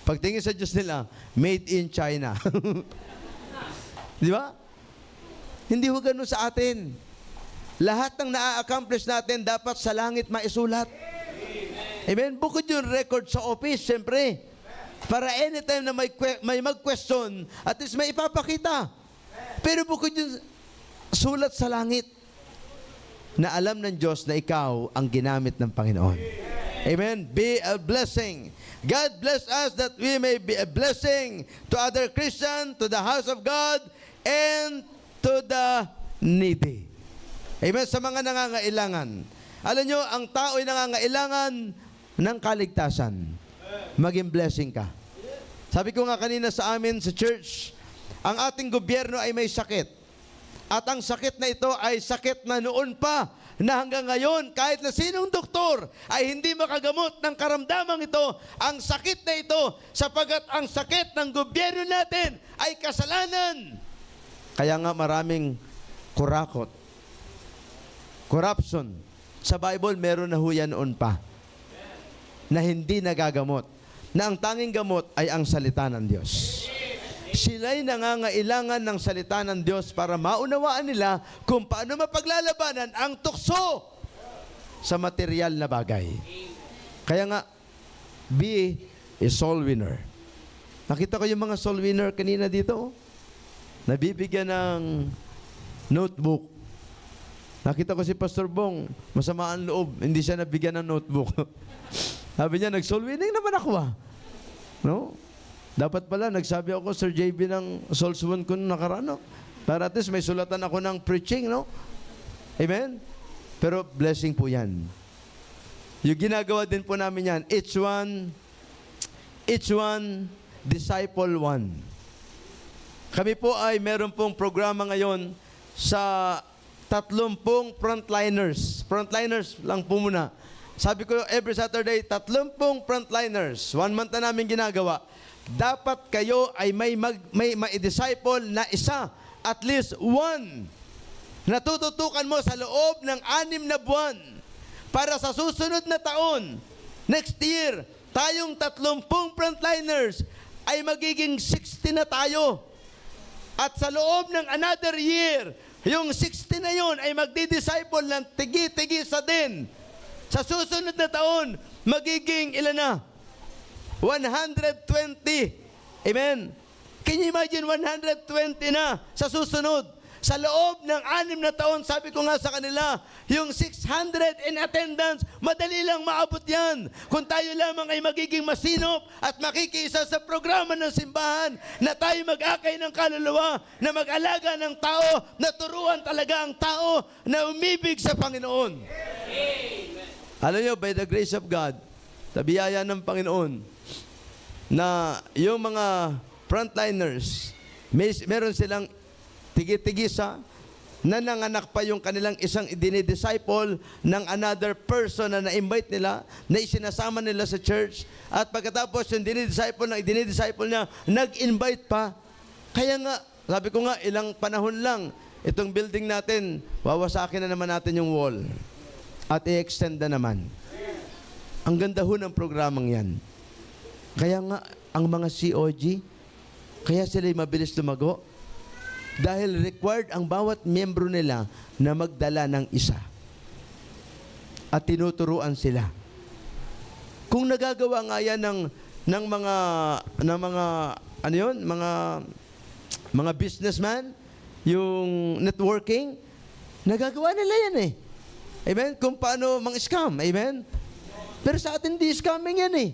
Pagtingin sa Diyos nila, made in China. Di ba? Hindi ho ganun sa atin. Lahat ng na-accomplish natin dapat sa langit maisulat. Amen? Bukod yung record sa office, siyempre. Para anytime na may mag-question, at least may ipapakita. Pero bukod yung sulat sa langit, na alam ng Diyos na ikaw ang ginamit ng Panginoon. Amen? Be a blessing. God bless us that we may be a blessing to other Christians, to the house of God, and to the needy. Amen? Sa mga nangangailangan. Alam nyo, ang tao ay nangangailangan ng kaligtasan. Maging blessing ka. Sabi ko nga kanina sa amin sa church, ang ating gobyerno ay may sakit. At ang sakit na ito ay sakit na noon pa, na hanggang ngayon, kahit na sinong doktor ay hindi makagamot ng karamdamang ito, ang sakit na ito, sapagat ang sakit ng gobyerno natin ay kasalanan. Kaya nga maraming kurakot, corruption. Sa Bible, meron na ho yan noon pa, na hindi nagagamot, na ang tanging gamot ay ang salita ng Diyos. Sila'y nangangailangan ng salita ng Diyos para maunawaan nila kung paano mapaglalabanan ang tukso sa material na bagay. Kaya nga, be a soul winner. Nakita ko yung mga soul winner kanina dito. Nabibigyan ng notebook. Nakita ko si Pastor Bong, masama ang loob, hindi siya nabigyan ng notebook. Sabi niya, nag-soul winning naman ako No? Dapat pala, nagsabi ako, Sir JB ng Souls Won ko nung nakaraan, no? Para at least may sulatan ako ng preaching, no? Amen? Pero blessing po yan. Yung ginagawa din po namin yan, each one, disciple one. Kami po ay meron pong programa ngayon sa 30 frontliners. Frontliners lang po muna. Sabi ko, every Saturday, 30 frontliners. 1 month na namin ginagawa. Dapat kayo ay may disciple na isa, at least one, na tututukan mo sa loob ng 6 na buwan para sa susunod na taon, next year, tayong 30 frontliners ay magiging 60 na tayo. At sa loob ng another year, yung 60 na yun ay magdi-disciple ng tigi-tigisa din. Sa susunod na taon, magiging ilan na? 120. Amen? Can you imagine 120 na sa susunod? Sa loob ng 6 na taon, sabi ko nga sa kanila, yung 600 in attendance, madali lang maabot yan. Kung tayo lamang ay magiging masinop at makikiisa sa programa ng simbahan, na tayo mag-akay ng kaluluwa, na mag-alaga ng tao, na turuan talaga ang tao na umibig sa Panginoon. Amen. Alam nyo, by the grace of God, sa biyaya ng Panginoon, na yung mga frontliners, meron silang tigi-tigisa na nanganak pa yung kanilang isang dinidisciple ng another person na na-invite nila, na isinasama nila sa church, at pagkatapos yung dinidisciple niya, nag-invite pa. Kaya nga, sabi ko nga, ilang panahon lang, itong building natin, wawasakin na naman natin yung wall. At i-extend na naman. Ang ganda ho ng programang yan. Kaya nga, ang mga COG, kaya sila'y mabilis lumago, dahil required ang bawat miyembro nila na magdala ng isa. At tinuturuan sila. Kung nagagawa nga yan ng mga businessman, yung networking, nagagawa nila yan eh. Amen? Kung paano mang-scam. Amen? Pero sa atin, di scamming yan eh.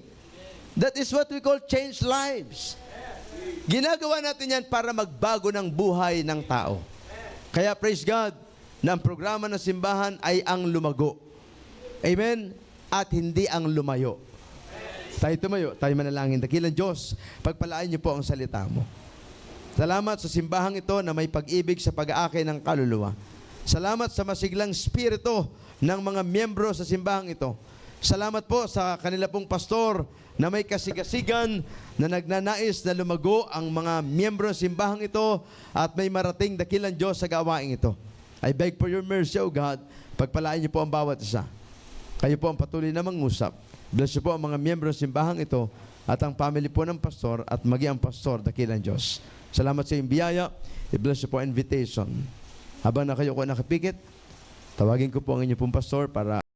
That is what we call change lives. Ginagawa natin yan para magbago ng buhay ng tao. Kaya praise God, na ang programa ng simbahan ay ang lumago. Amen? At hindi ang lumayo. Tayo tumayo, tayo manalangin. Dakilang Diyos, pagpalain niyo po ang salita mo. Salamat sa simbahang ito na may pag-ibig sa pag-aakay ng kaluluwa. Salamat sa masiglang spirito ng mga miyembro sa simbahang ito. Salamat po sa kanila pong pastor na may kasigasigan na nagnanais na lumago ang mga miyembro ng simbahang ito at may marating dakilang Diyos sa gawaing ito. I beg for your mercy, O God. Pagpalain niyo po ang bawat isa. Kayo po ang patuloy na mangusap. Bless niyo po ang mga miyembro ng simbahang ito at ang family po ng pastor at maging ang pastor, dakilang Diyos. Salamat sa iyong biyaya. I-bless niyo po ang invitation. Habang na kayo ko nakapikit, tawagin ko po ang inyong pong pastor para